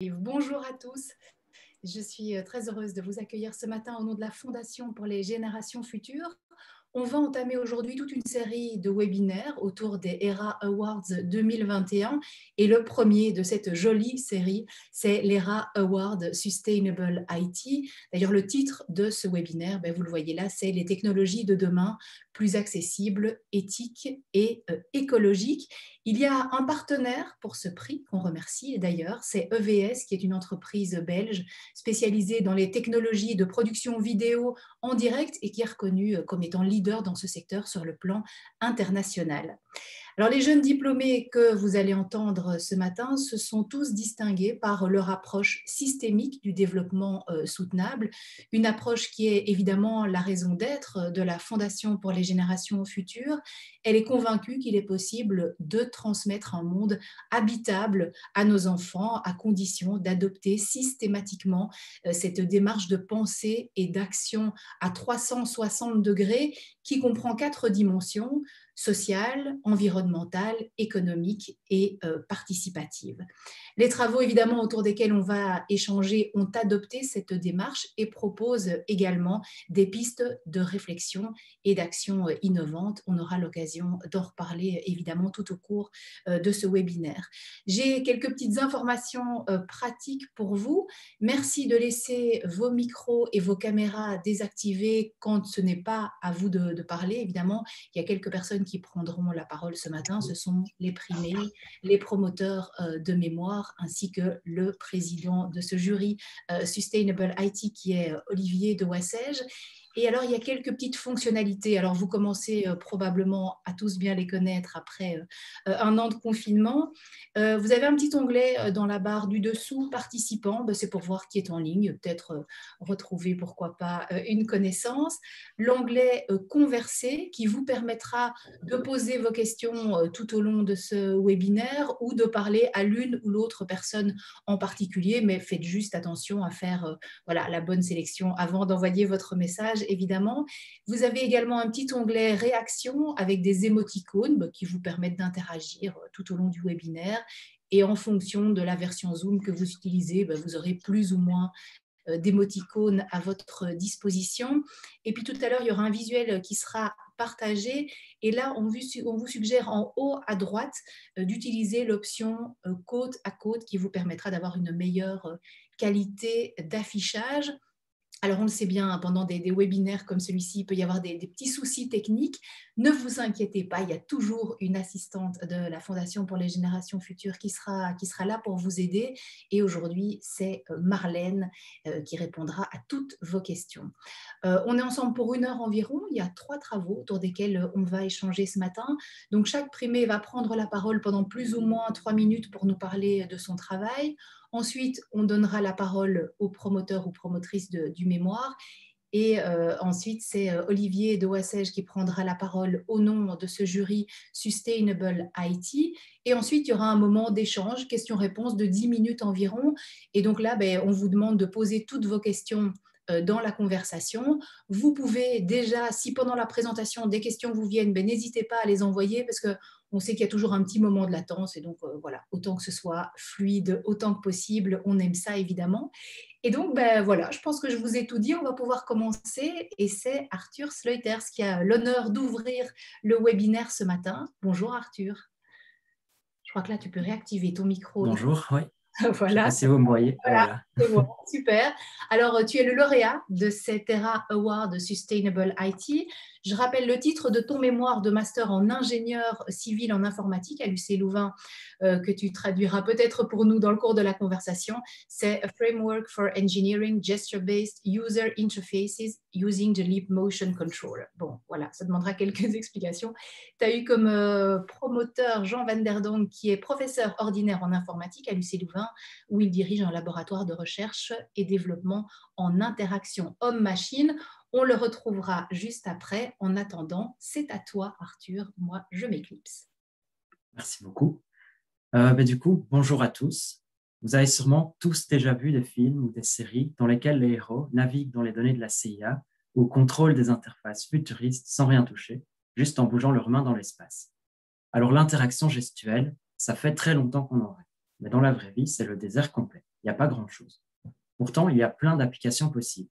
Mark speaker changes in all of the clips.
Speaker 1: Bonjour à tous, je suis très heureuse de vous accueillir ce matin au nom de la Fondation pour les générations futures. On va entamer aujourd'hui toute une série de webinaires autour des ERA Awards 2021 et le premier de cette jolie série, c'est l'ERA Award Sustainable IT. D'ailleurs, le titre de ce webinaire, vous le voyez là, c'est les technologies de demain plus accessibles, éthiques et écologiques. Il y a un partenaire pour ce prix qu'on remercie d'ailleurs, c'est EVS qui est une entreprise belge spécialisée dans les technologies de production vidéo en direct et qui est reconnue comme étant leader dans ce secteur sur le plan international. Alors, les jeunes diplômés que vous allez entendre ce matin se sont tous distingués par leur approche systémique du développement soutenable, une approche qui est évidemment la raison d'être de la Fondation pour les générations futures. Elle est convaincue qu'il est possible de transmettre un monde habitable à nos enfants à condition d'adopter systématiquement cette démarche de pensée et d'action à 360 degrés qui comprend 4 dimensions: sociale, environnementale, économique et participative. Les travaux évidemment autour desquels on va échanger ont adopté cette démarche et proposent également des pistes de réflexion et d'action innovantes. On aura l'occasion d'en reparler évidemment tout au cours de ce webinaire. J'ai quelques petites informations pratiques pour vous. Merci de laisser vos micros et vos caméras désactivés quand ce n'est pas à vous de parler. Évidemment, il y a quelques personnes qui prendront la parole ce matin. Ce sont les primés, les promoteurs de mémoire, ainsi que le président de ce jury Sustainable IT qui est Olivier de Wassège. Et alors, il y a quelques petites fonctionnalités. Alors, vous commencez probablement à tous bien les connaître après un an de confinement. Vous avez un petit onglet dans la barre du dessous, participants. C'est pour voir qui est en ligne, peut-être retrouver, pourquoi pas, une connaissance. L'onglet converser qui vous permettra de poser vos questions tout au long de ce webinaire ou de parler à l'une ou l'autre personne en particulier, mais faites juste attention à faire la bonne sélection avant d'envoyer votre message, évidemment. Vous avez également un petit onglet réaction avec des émoticônes qui vous permettent d'interagir tout au long du webinaire. Et en fonction de la version Zoom que vous utilisez, vous aurez plus ou moins d'émoticônes à votre disposition. Et puis tout à l'heure, il y aura un visuel qui sera partagé. Et là, on vous suggère en haut à droite d'utiliser l'option côte à côte qui vous permettra d'avoir une meilleure qualité d'affichage. Alors, on le sait bien, pendant des webinaires comme celui-ci, il peut y avoir des petits soucis techniques. Ne vous inquiétez pas, il y a toujours une assistante de la Fondation pour les générations futures qui sera là pour vous aider. Et aujourd'hui, c'est Marlène qui répondra à toutes vos questions. On est ensemble pour 1 heure environ. Il y a 3 travaux autour desquels on va échanger ce matin. Donc, chaque primé va prendre la parole pendant plus ou moins 3 minutes pour nous parler de son travail. Ensuite, on donnera la parole aux promoteurs ou promotrices du mémoire. Et ensuite, c'est Olivier de Wassège qui prendra la parole au nom de ce jury Sustainable IT. Et ensuite, il y aura un moment d'échange, questions-réponses de 10 minutes environ. Et donc là, on vous demande de poser toutes vos questions dans la conversation. Vous pouvez déjà, si pendant la présentation des questions vous viennent, n'hésitez pas à les envoyer parce qu'on sait qu'il y a toujours un petit moment de latence et donc voilà, autant que ce soit fluide, autant que possible, on aime ça évidemment. Et donc voilà, je pense que je vous ai tout dit, on va pouvoir commencer et c'est Arthur Sleuters qui a l'honneur d'ouvrir le webinaire ce matin. Bonjour Arthur. Je crois que là tu peux réactiver ton micro.
Speaker 2: Bonjour, oui.
Speaker 1: Voilà.
Speaker 2: Je ne sais pas si vous me voyez.
Speaker 1: Voilà. C'est bon, super. Alors, tu es le lauréat de cet ERA Award Sustainable IT. Je rappelle le titre de ton mémoire de master en ingénieur civil en informatique à l'UC Louvain, que tu traduiras peut-être pour nous dans le cours de la conversation. C'est A Framework for Engineering Gesture-Based User Interfaces Using the Leap Motion Controller. Bon, voilà, ça demandera quelques explications. Tu as eu comme promoteur Jean Van der Donk, qui est professeur ordinaire en informatique à l'UC Louvain, où il dirige un laboratoire de recherche et développement en interaction homme-machine. On le retrouvera juste après. En attendant, c'est à toi, Arthur. Moi, je m'éclipse.
Speaker 2: Merci beaucoup. Du coup, bonjour à tous. Vous avez sûrement tous déjà vu des films ou des séries dans lesquels les héros naviguent dans les données de la CIA ou contrôlent des interfaces futuristes sans rien toucher, juste en bougeant leurs mains dans l'espace. Alors l'interaction gestuelle, ça fait très longtemps qu'on en rêve, mais dans la vraie vie, c'est le désert complet. Il n'y a pas grand-chose. Pourtant, il y a plein d'applications possibles.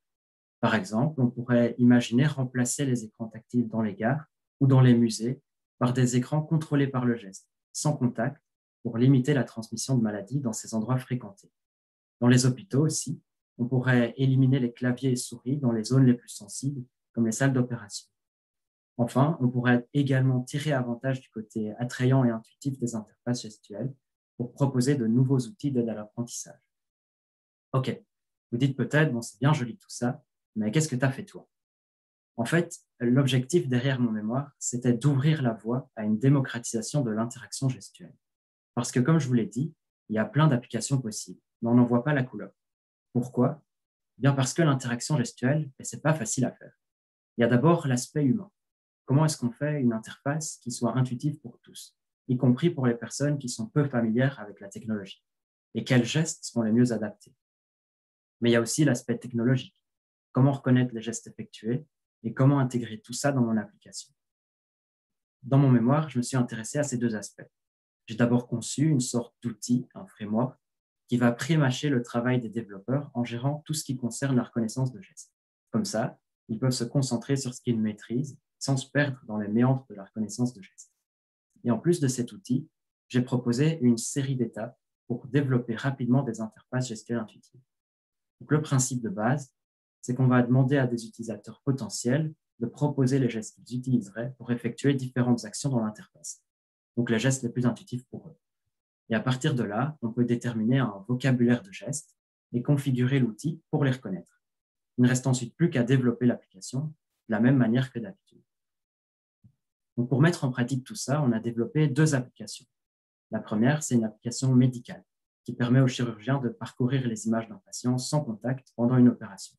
Speaker 2: Par exemple, on pourrait imaginer remplacer les écrans tactiles dans les gares ou dans les musées par des écrans contrôlés par le geste, sans contact, pour limiter la transmission de maladies dans ces endroits fréquentés. Dans les hôpitaux aussi, on pourrait éliminer les claviers et souris dans les zones les plus sensibles, comme les salles d'opération. Enfin, on pourrait également tirer avantage du côté attrayant et intuitif des interfaces gestuelles pour proposer de nouveaux outils d'aide à l'apprentissage. Ok, vous dites peut-être, bon, c'est bien joli tout ça, mais qu'est-ce que tu as fait toi? En fait, l'objectif derrière mon mémoire, c'était d'ouvrir la voie à une démocratisation de l'interaction gestuelle. Parce que, comme je vous l'ai dit, il y a plein d'applications possibles, mais on n'en voit pas la couleur. Pourquoi? Bien parce que l'interaction gestuelle, ce n'est pas facile à faire. Il y a d'abord l'aspect humain. Comment est-ce qu'on fait une interface qui soit intuitive pour tous, y compris pour les personnes qui sont peu familières avec la technologie? Et quels gestes sont les mieux adaptés? Mais il y a aussi l'aspect technologique. Comment reconnaître les gestes effectués et comment intégrer tout ça dans mon application? Dans mon mémoire, je me suis intéressé à ces deux aspects. J'ai d'abord conçu une sorte d'outil, un framework, qui va pré-mâcher le travail des développeurs en gérant tout ce qui concerne la reconnaissance de gestes. Comme ça, ils peuvent se concentrer sur ce qu'ils maîtrisent sans se perdre dans les méandres de la reconnaissance de gestes. Et en plus de cet outil, j'ai proposé une série d'étapes pour développer rapidement des interfaces gestuelles intuitives. Donc, le principe de base, c'est qu'on va demander à des utilisateurs potentiels de proposer les gestes qu'ils utiliseraient pour effectuer différentes actions dans l'interface, donc les gestes les plus intuitifs pour eux. Et à partir de là, on peut déterminer un vocabulaire de gestes et configurer l'outil pour les reconnaître. Il ne reste ensuite plus qu'à développer l'application de la même manière que d'habitude. Donc, pour mettre en pratique tout ça, on a développé deux applications. La première, c'est une application médicale qui permet aux chirurgiens de parcourir les images d'un patient sans contact pendant une opération.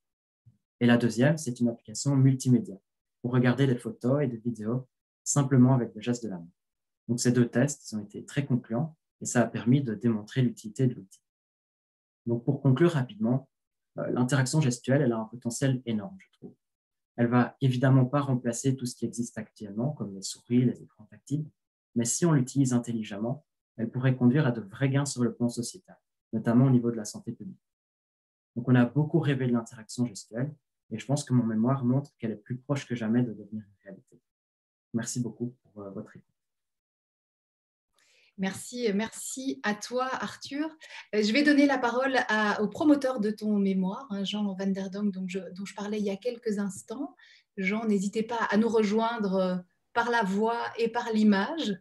Speaker 2: Et la deuxième, c'est une application multimédia pour regarder des photos et des vidéos simplement avec le geste de la main. Donc, ces deux tests ont été très concluants et ça a permis de démontrer l'utilité de l'outil. Donc, pour conclure rapidement, l'interaction gestuelle, elle a un potentiel énorme, je trouve. Elle ne va évidemment pas remplacer tout ce qui existe actuellement, comme les souris, les écrans tactiles, mais si on l'utilise intelligemment, elle pourrait conduire à de vrais gains sur le plan sociétal, notamment au niveau de la santé publique. Donc, on a beaucoup rêvé de l'interaction gestuelle et je pense que mon mémoire montre qu'elle est plus proche que jamais de devenir une réalité. Merci beaucoup pour votre écoute.
Speaker 1: Merci à toi, Arthur. Je vais donner la parole au promoteur de ton mémoire, Jean Van der Donk, dont je parlais il y a quelques instants. Jean, n'hésitez pas à nous rejoindre par la voix et par l'image.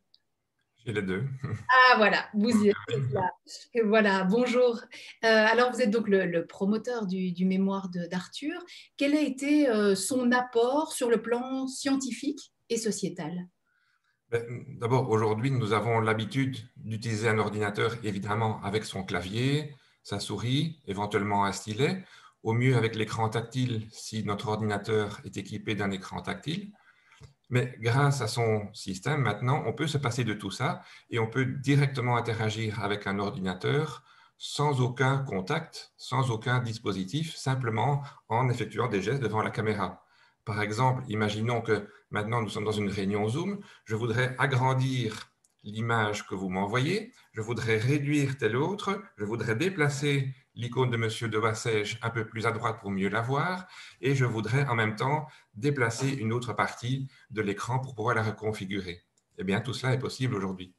Speaker 3: J'ai les deux.
Speaker 1: Ah, voilà, vous y êtes là. Voilà, bonjour. Alors, vous êtes donc le promoteur du mémoire d'Arthur. Quel a été son apport sur le plan scientifique et sociétal?
Speaker 3: D'abord, aujourd'hui, nous avons l'habitude d'utiliser un ordinateur, évidemment, avec son clavier, sa souris, éventuellement un stylet, au mieux avec l'écran tactile si notre ordinateur est équipé d'un écran tactile. Mais grâce à son système, maintenant, on peut se passer de tout ça et on peut directement interagir avec un ordinateur sans aucun contact, sans aucun dispositif, simplement en effectuant des gestes devant la caméra. Par exemple, imaginons que maintenant nous sommes dans une réunion Zoom, je voudrais agrandir l'image que vous m'envoyez, je voudrais réduire telle autre, je voudrais déplacer l'icône de Monsieur de Wassège un peu plus à droite pour mieux la voir, et je voudrais en même temps déplacer une autre partie de l'écran pour pouvoir la reconfigurer. Eh bien, tout cela est possible aujourd'hui.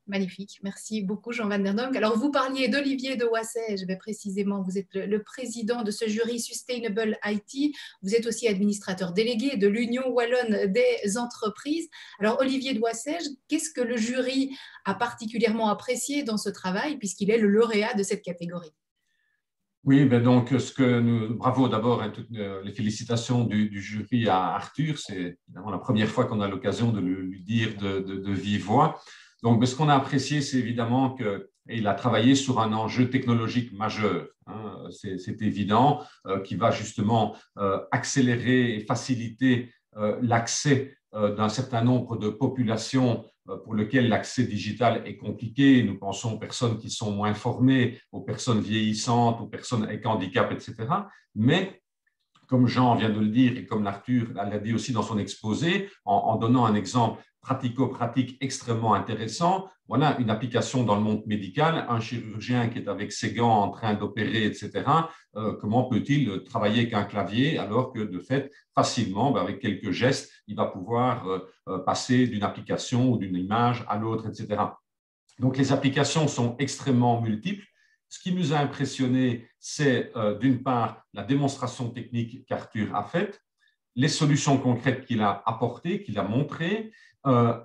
Speaker 1: Magnifique, merci beaucoup Jean Van der Donk. Alors vous parliez d'Olivier de Wassège, précisément vous êtes le président de ce jury Sustainable IT, vous êtes aussi administrateur délégué de l'Union Wallonne des entreprises. Alors Olivier de Wassège, qu'est-ce que le jury a particulièrement apprécié dans ce travail puisqu'il est le lauréat de cette catégorie?
Speaker 4: Oui, donc bravo d'abord, toutes les félicitations du jury à Arthur, c'est évidemment la première fois qu'on a l'occasion de lui dire de vive voix. Donc, ce qu'on a apprécié, c'est évidemment qu'il a travaillé sur un enjeu technologique majeur. C'est évident, qui va justement accélérer et faciliter l'accès d'un certain nombre de populations pour lesquelles l'accès digital est compliqué. Nous pensons aux personnes qui sont moins formées, aux personnes vieillissantes, aux personnes avec handicap, etc. Mais comme Jean vient de le dire et comme Arthur l'a dit aussi dans son exposé, en donnant un exemple pratico-pratique extrêmement intéressant. Voilà une application dans le monde médical, un chirurgien qui est avec ses gants en train d'opérer, etc. Comment peut-il travailler avec un clavier alors que de fait, facilement, avec quelques gestes, il va pouvoir passer d'une application ou d'une image à l'autre, etc. Donc les applications sont extrêmement multiples. Ce qui nous a impressionné, c'est d'une part la démonstration technique qu'Arthur a faite, les solutions concrètes qu'il a apportées, qu'il a montrées.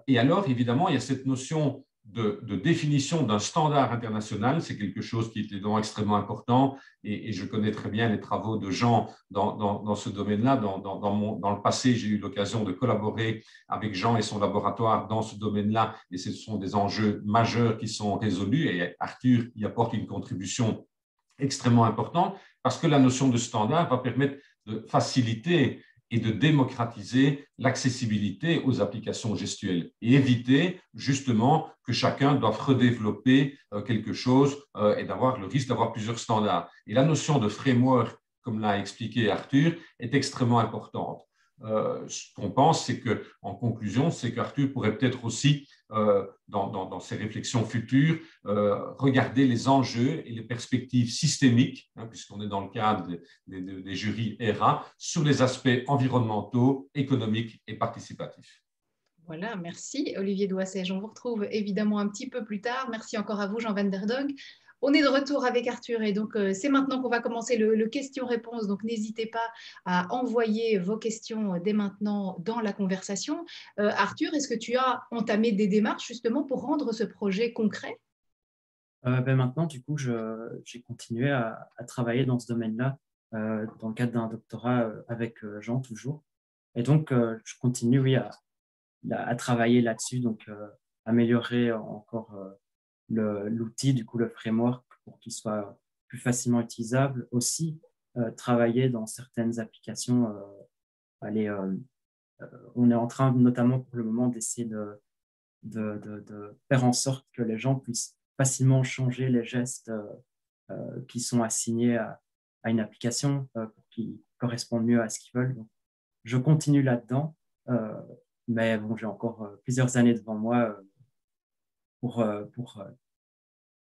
Speaker 4: Et alors, évidemment, il y a cette notion de définition d'un standard international. C'est quelque chose qui était donc extrêmement important. Et je connais très bien les travaux de Jean dans ce domaine-là. Dans le passé, j'ai eu l'occasion de collaborer avec Jean et son laboratoire dans ce domaine-là. Et ce sont des enjeux majeurs qui sont résolus. Et Arthur y apporte une contribution extrêmement importante parce que la notion de standard va permettre de faciliter et de démocratiser l'accessibilité aux applications gestuelles et éviter justement que chacun doive redévelopper quelque chose et d'avoir le risque d'avoir plusieurs standards. Et la notion de framework, comme l'a expliqué Arthur, est extrêmement importante. Ce qu'on pense, c'est qu'en conclusion, c'est qu'Arthur pourrait peut-être aussi, dans ses réflexions futures, regarder les enjeux et les perspectives systémiques, puisqu'on est dans le cadre des jurys ERA, sur les aspects environnementaux, économiques et participatifs.
Speaker 1: Voilà, merci Olivier Douassège. On vous retrouve évidemment un petit peu plus tard. Merci encore à vous, Jean Van der Donck. On est de retour avec Arthur et donc c'est maintenant qu'on va commencer le question-réponse. Donc n'hésitez pas à envoyer vos questions dès maintenant dans la conversation. Arthur, est-ce que tu as entamé des démarches justement pour rendre ce projet concret?
Speaker 2: Maintenant, du coup, j'ai continué à travailler dans ce domaine-là dans le cadre d'un doctorat avec Jean toujours. Et donc, je continue, oui, à travailler là-dessus, donc améliorer encore l'outil, du coup, le framework, pour qu'il soit plus facilement utilisable. Aussi, travailler dans certaines applications. On est en train, notamment pour le moment, d'essayer de faire en sorte que les gens puissent facilement changer les gestes qui sont assignés à une application pour qu'ils correspondent mieux à ce qu'ils veulent. Donc, je continue là-dedans, mais bon, j'ai encore plusieurs années devant moi pour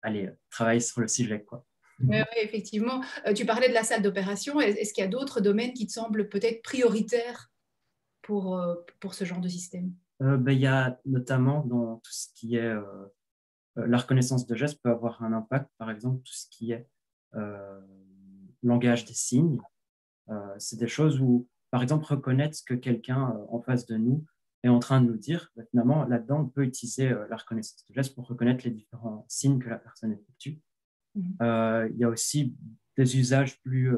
Speaker 2: aller travailler sur le sujet, quoi.
Speaker 1: Oui, effectivement. Tu parlais de la salle d'opération. Est-ce qu'il y a d'autres domaines qui te semblent peut-être prioritaires pour ce genre de système?
Speaker 2: Il y a notamment dans tout ce qui est la reconnaissance de gestes peut avoir un impact, par exemple, tout ce qui est langage des signes. C'est des choses où, par exemple, reconnaître ce que quelqu'un en face de nous est en train de nous dire. Finalement, là-dedans, on peut utiliser la reconnaissance de gestes pour reconnaître les différents signes que la personne effectue. Il y a aussi des usages plus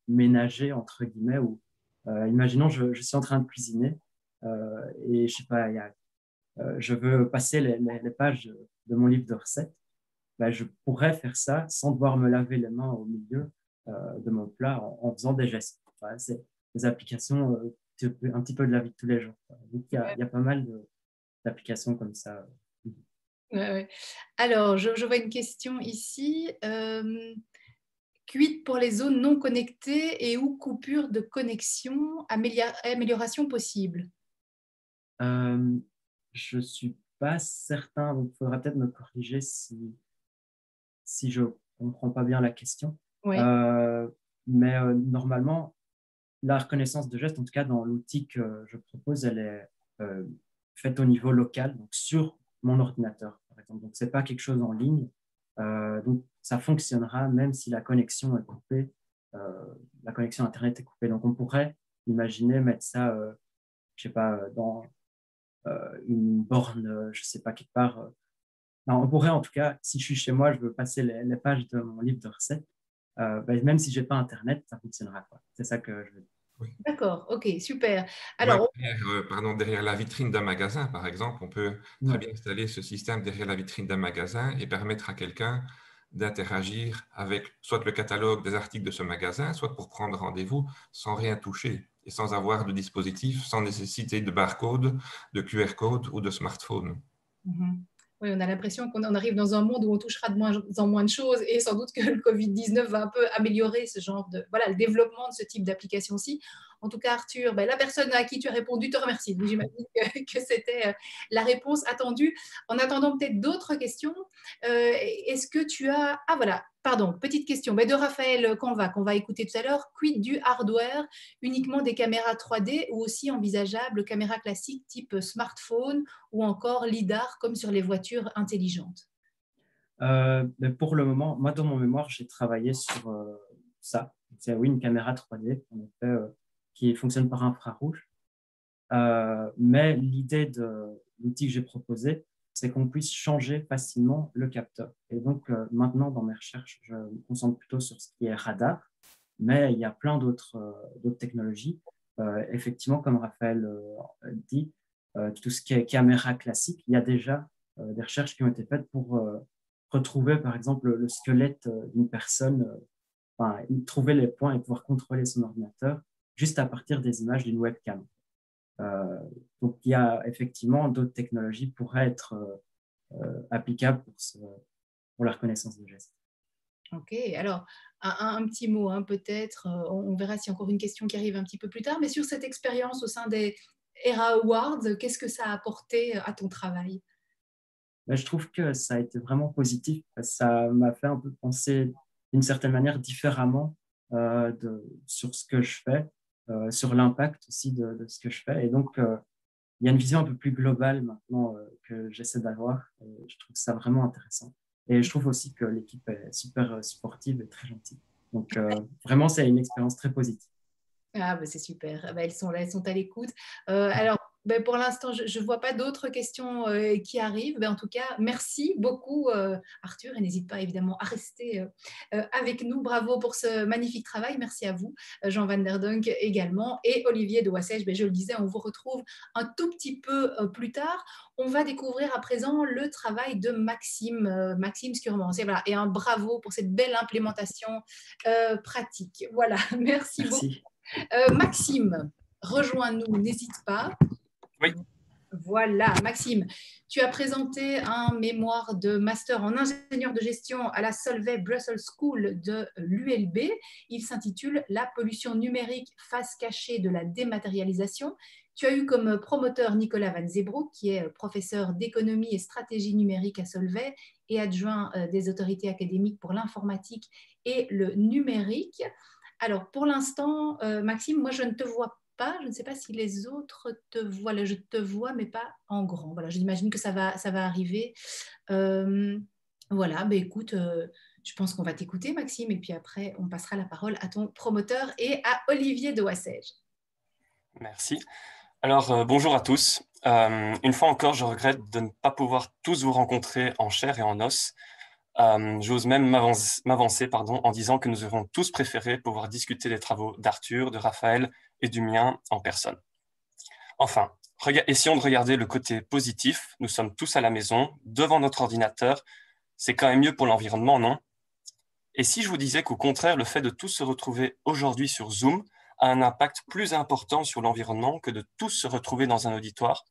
Speaker 2: ménagers, entre guillemets, où, imaginons, je suis en train de cuisiner et je sais pas, je veux passer les pages de mon livre de recettes. Je pourrais faire ça sans devoir me laver les mains au milieu de mon plat en faisant des gestes. C'est des applications un petit peu de la vie de tous les jours. Donc, il y a pas mal d'applications comme ça.
Speaker 1: Ouais. Alors, je vois une question ici. Quid pour les zones non connectées et ou coupure de connexion, amélioration possible?
Speaker 2: Je ne suis pas certain, donc il faudra peut-être me corriger si je ne comprends pas bien la question.
Speaker 1: Oui.
Speaker 2: Mais normalement, la reconnaissance de gestes, en tout cas dans l'outil que je propose, elle est faite au niveau local, donc sur mon ordinateur, par exemple. Donc, ce n'est pas quelque chose en ligne. Donc, ça fonctionnera même si la connexion est coupée, la connexion Internet est coupée. Donc, on pourrait imaginer mettre ça, je ne sais pas, dans une borne, je ne sais pas, quelque part. Non, on pourrait en tout cas, si je suis chez moi, je veux passer les pages de mon livre de recettes, même si je n'ai pas Internet, ça fonctionnera. C'est ça que je veux dire.
Speaker 3: Oui.
Speaker 1: D'accord, ok, super. Alors,
Speaker 3: derrière la vitrine d'un magasin, par exemple, on peut très bien installer ce système derrière la vitrine d'un magasin et permettre à quelqu'un d'interagir avec soit le catalogue des articles de ce magasin, soit pour prendre rendez-vous sans rien toucher et sans avoir de dispositif, sans nécessité de barcode, de QR code ou de smartphone.
Speaker 1: Oui, on a l'impression qu'on arrive dans un monde où on touchera de moins en moins de choses et sans doute que le Covid-19 va un peu améliorer ce genre de, voilà, le développement de ce type d'application aussi. En tout cas, Arthur, ben, la personne à qui tu as répondu te remercie. Donc, j'imagine que c'était la réponse attendue. En attendant peut-être d'autres questions, est-ce que tu as... Ah voilà, pardon, petite question de Raphaël Canva qu'on va écouter tout à l'heure. Quid du hardware, uniquement des caméras 3D ou aussi envisageable caméras classiques type smartphone ou encore LiDAR comme sur les voitures intelligentes?
Speaker 2: Mais pour le moment, moi, dans mon mémoire, j'ai travaillé sur ça. C'est oui, une caméra 3D, en effet, qui fonctionne par infrarouge. Mais l'idée de l'outil que j'ai proposé, c'est qu'on puisse changer facilement le capteur. Et donc, maintenant, dans mes recherches, je me concentre plutôt sur ce qui est radar, mais il y a plein d'autres technologies. Effectivement, comme Raphaël dit, tout ce qui est caméra classique, il y a déjà des recherches qui ont été faites pour retrouver, par exemple, le squelette d'une personne, enfin, trouver les points et pouvoir contrôler son ordinateur juste à partir des images d'une webcam. Donc, il y a effectivement d'autres technologies qui pourraient être applicables pour la reconnaissance de gestes.
Speaker 1: Ok, alors un petit mot peut-être, on verra s'il y a encore une question qui arrive un petit peu plus tard, mais sur cette expérience au sein des ERA Awards, qu'est-ce que ça a apporté à ton travail?
Speaker 2: Je trouve que ça a été vraiment positif. Ça m'a fait un peu penser d'une certaine manière différemment sur ce que je fais, sur l'impact aussi de ce que je fais. Et donc, il y a une vision un peu plus globale maintenant que j'essaie d'avoir. Et je trouve ça vraiment intéressant. Et je trouve aussi que l'équipe est super sportive et très gentille. Donc, vraiment, c'est une expérience très positive.
Speaker 1: Ah, bah, c'est super. Bah, elles sont là, elles sont à l'écoute. Alors, bah, pour l'instant, je ne vois pas d'autres questions qui arrivent. En tout cas, merci beaucoup, Arthur. Et n'hésite pas évidemment à rester avec nous. Bravo pour ce magnifique travail. Merci à vous, Jean Van Der Donk également. Et Olivier de Wassège, je le disais, on vous retrouve un tout petit peu plus tard. On va découvrir à présent le travail de Maxime Scurmans. Et, voilà, et un bravo pour cette belle implémentation pratique. Voilà, merci beaucoup. Maxime, rejoins-nous, n'hésite pas.
Speaker 5: Oui.
Speaker 1: Voilà, Maxime, tu as présenté un mémoire de master en ingénieur de gestion à la Solvay Brussels School de l'ULB. Il s'intitule « La pollution numérique, face cachée de la dématérialisation ». Tu as eu comme promoteur Nicolas Van Zeebroek, qui est professeur d'économie et stratégie numérique à Solvay et adjoint des autorités académiques pour l'informatique et le numérique. Alors, pour l'instant, Maxime, moi, je ne te vois pas. Je ne sais pas si les autres te voient. Là, je te vois, mais pas en grand. Voilà, j'imagine que ça va arriver. Voilà, écoute, je pense qu'on va t'écouter, Maxime, et puis après, on passera la parole à ton promoteur et à Olivier de Wassège.
Speaker 5: Merci. Alors, bonjour à tous. Une fois encore, je regrette de ne pas pouvoir tous vous rencontrer en chair et en os. J'ose même m'avancer en disant que nous aurions tous préféré pouvoir discuter des travaux d'Arthur, de Raphaël et du mien en personne. Enfin, essayons de regarder le côté positif. Nous sommes tous à la maison, devant notre ordinateur. C'est quand même mieux pour l'environnement, non? Et si je vous disais qu'au contraire, le fait de tous se retrouver aujourd'hui sur Zoom a un impact plus important sur l'environnement que de tous se retrouver dans un auditoire?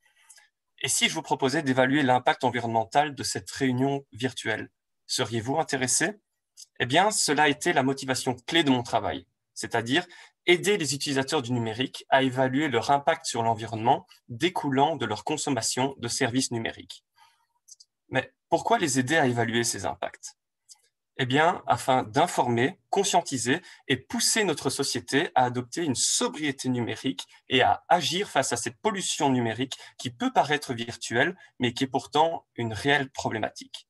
Speaker 5: Et si je vous proposais d'évaluer l'impact environnemental de cette réunion virtuelle? Seriez-vous intéressé? Eh bien, cela a été la motivation clé de mon travail, c'est-à-dire aider les utilisateurs du numérique à évaluer leur impact sur l'environnement découlant de leur consommation de services numériques. Mais pourquoi les aider à évaluer ces impacts? Eh bien, afin d'informer, conscientiser et pousser notre société à adopter une sobriété numérique et à agir face à cette pollution numérique qui peut paraître virtuelle, mais qui est pourtant une réelle problématique.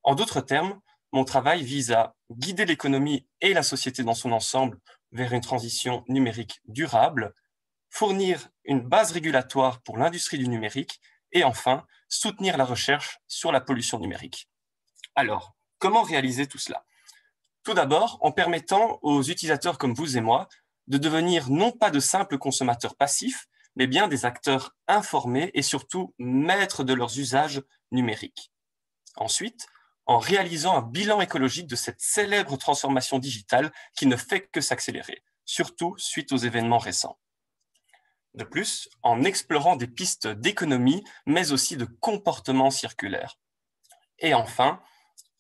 Speaker 5: En d'autres termes, mon travail vise à guider l'économie et la société dans son ensemble vers une transition numérique durable, fournir une base régulatoire pour l'industrie du numérique et enfin, soutenir la recherche sur la pollution numérique. Alors, comment réaliser tout cela? Tout d'abord, en permettant aux utilisateurs comme vous et moi de devenir non pas de simples consommateurs passifs, mais bien des acteurs informés et surtout maîtres de leurs usages numériques. Ensuite, en réalisant un bilan écologique de cette célèbre transformation digitale qui ne fait que s'accélérer, surtout suite aux événements récents. De plus, en explorant des pistes d'économie, mais aussi de comportement circulaire. Et enfin,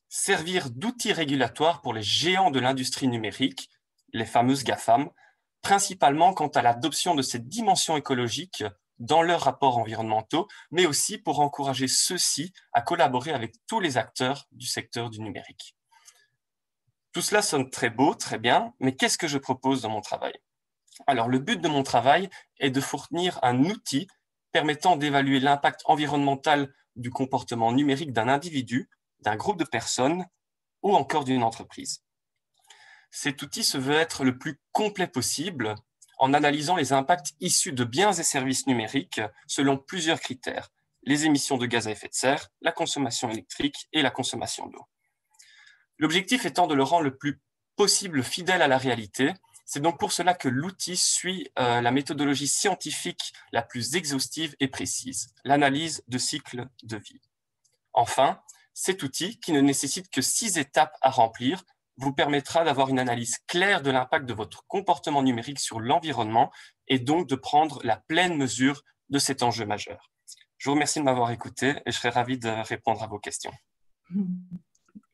Speaker 5: servir d'outil régulatoire pour les géants de l'industrie numérique, les fameuses GAFAM, principalement quant à l'adoption de cette dimension écologique dans leurs rapports environnementaux, mais aussi pour encourager ceux-ci à collaborer avec tous les acteurs du secteur du numérique. Tout cela sonne très beau, très bien, mais qu'est-ce que je propose dans mon travail? Alors, le but de mon travail est de fournir un outil permettant d'évaluer l'impact environnemental du comportement numérique d'un individu, d'un groupe de personnes ou encore d'une entreprise. Cet outil se veut être le plus complet possible en analysant les impacts issus de biens et services numériques selon plusieurs critères, les émissions de gaz à effet de serre, la consommation électrique et la consommation d'eau. L'objectif étant de le rendre le plus possible fidèle à la réalité. C'est donc pour cela que l'outil suit la méthodologie scientifique la plus exhaustive et précise, l'analyse de cycle de vie. Enfin, cet outil, qui ne nécessite que 6 étapes à remplir, vous permettra d'avoir une analyse claire de l'impact de votre comportement numérique sur l'environnement et donc de prendre la pleine mesure de cet enjeu majeur. Je vous remercie de m'avoir écouté et je serai ravi de répondre à vos questions.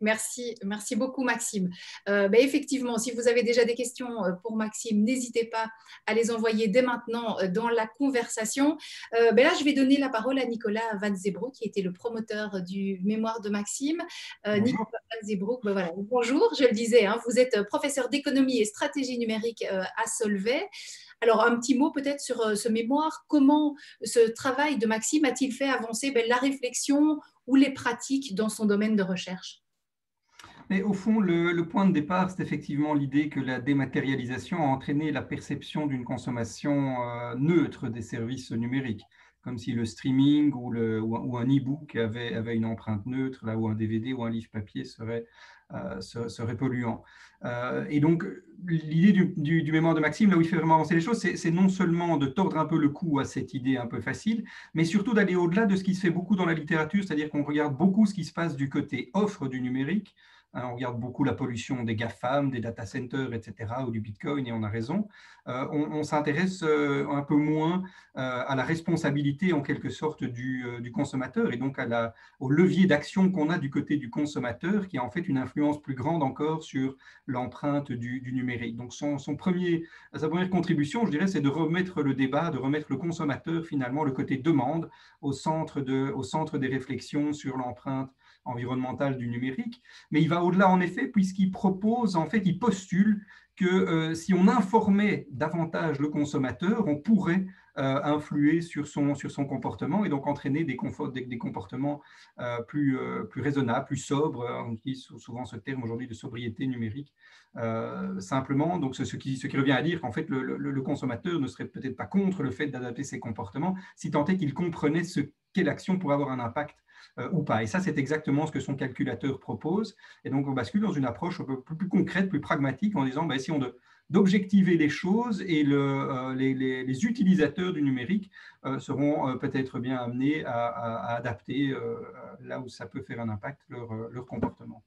Speaker 1: Merci beaucoup Maxime. Effectivement, si vous avez déjà des questions pour Maxime, n'hésitez pas à les envoyer dès maintenant dans la conversation. Là, je vais donner la parole à Nicolas Van Zeebroek, qui était le promoteur du mémoire de Maxime. Nicolas Van Zeebroek, voilà. Bonjour, je le disais, hein, vous êtes professeur d'économie et stratégie numérique à Solvay. Alors, un petit mot peut-être sur ce mémoire. Comment ce travail de Maxime a-t-il fait avancer la réflexion ou les pratiques dans son domaine de recherche?
Speaker 6: Mais au fond, le point de départ, c'est effectivement l'idée que la dématérialisation a entraîné la perception d'une consommation neutre des services numériques, comme si le streaming ou un e-book avait une empreinte neutre, là où un DVD ou un livre papier serait polluant. Et donc, l'idée du mémoire de Maxime, là où il fait vraiment avancer les choses, c'est non seulement de tordre un peu le cou à cette idée un peu facile, mais surtout d'aller au-delà de ce qui se fait beaucoup dans la littérature, c'est-à-dire qu'on regarde beaucoup ce qui se passe du côté offre du numérique. On regarde beaucoup la pollution des GAFAM, des data centers, etc., ou du Bitcoin, et on a raison. On s'intéresse un peu moins à la responsabilité, en quelque sorte, du consommateur, et donc au levier d'action qu'on a du côté du consommateur, qui a en fait une influence plus grande encore sur l'empreinte du numérique. Donc, sa première contribution, je dirais, c'est de remettre le débat, de remettre le consommateur, finalement, le côté demande, au centre des réflexions sur l'empreinte environnementale du numérique, mais il va au-delà en effet, puisqu'il propose, en fait, il postule que si on informait davantage le consommateur, on pourrait influer sur son comportement et donc entraîner des comportements plus raisonnables, plus sobres. On utilise souvent ce terme aujourd'hui de sobriété numérique. Simplement, donc ce qui revient à dire qu'en fait, le consommateur ne serait peut-être pas contre le fait d'adapter ses comportements, si tant est qu'il comprenait quelle action pourrait avoir un impact ou pas. Et ça, c'est exactement ce que son calculateur propose. Et donc, on bascule dans une approche un peu plus concrète, plus pragmatique, en disant, essayons d'objectiver les choses et les utilisateurs du numérique seront peut-être bien amenés à adapter là où ça peut faire un impact leur comportement.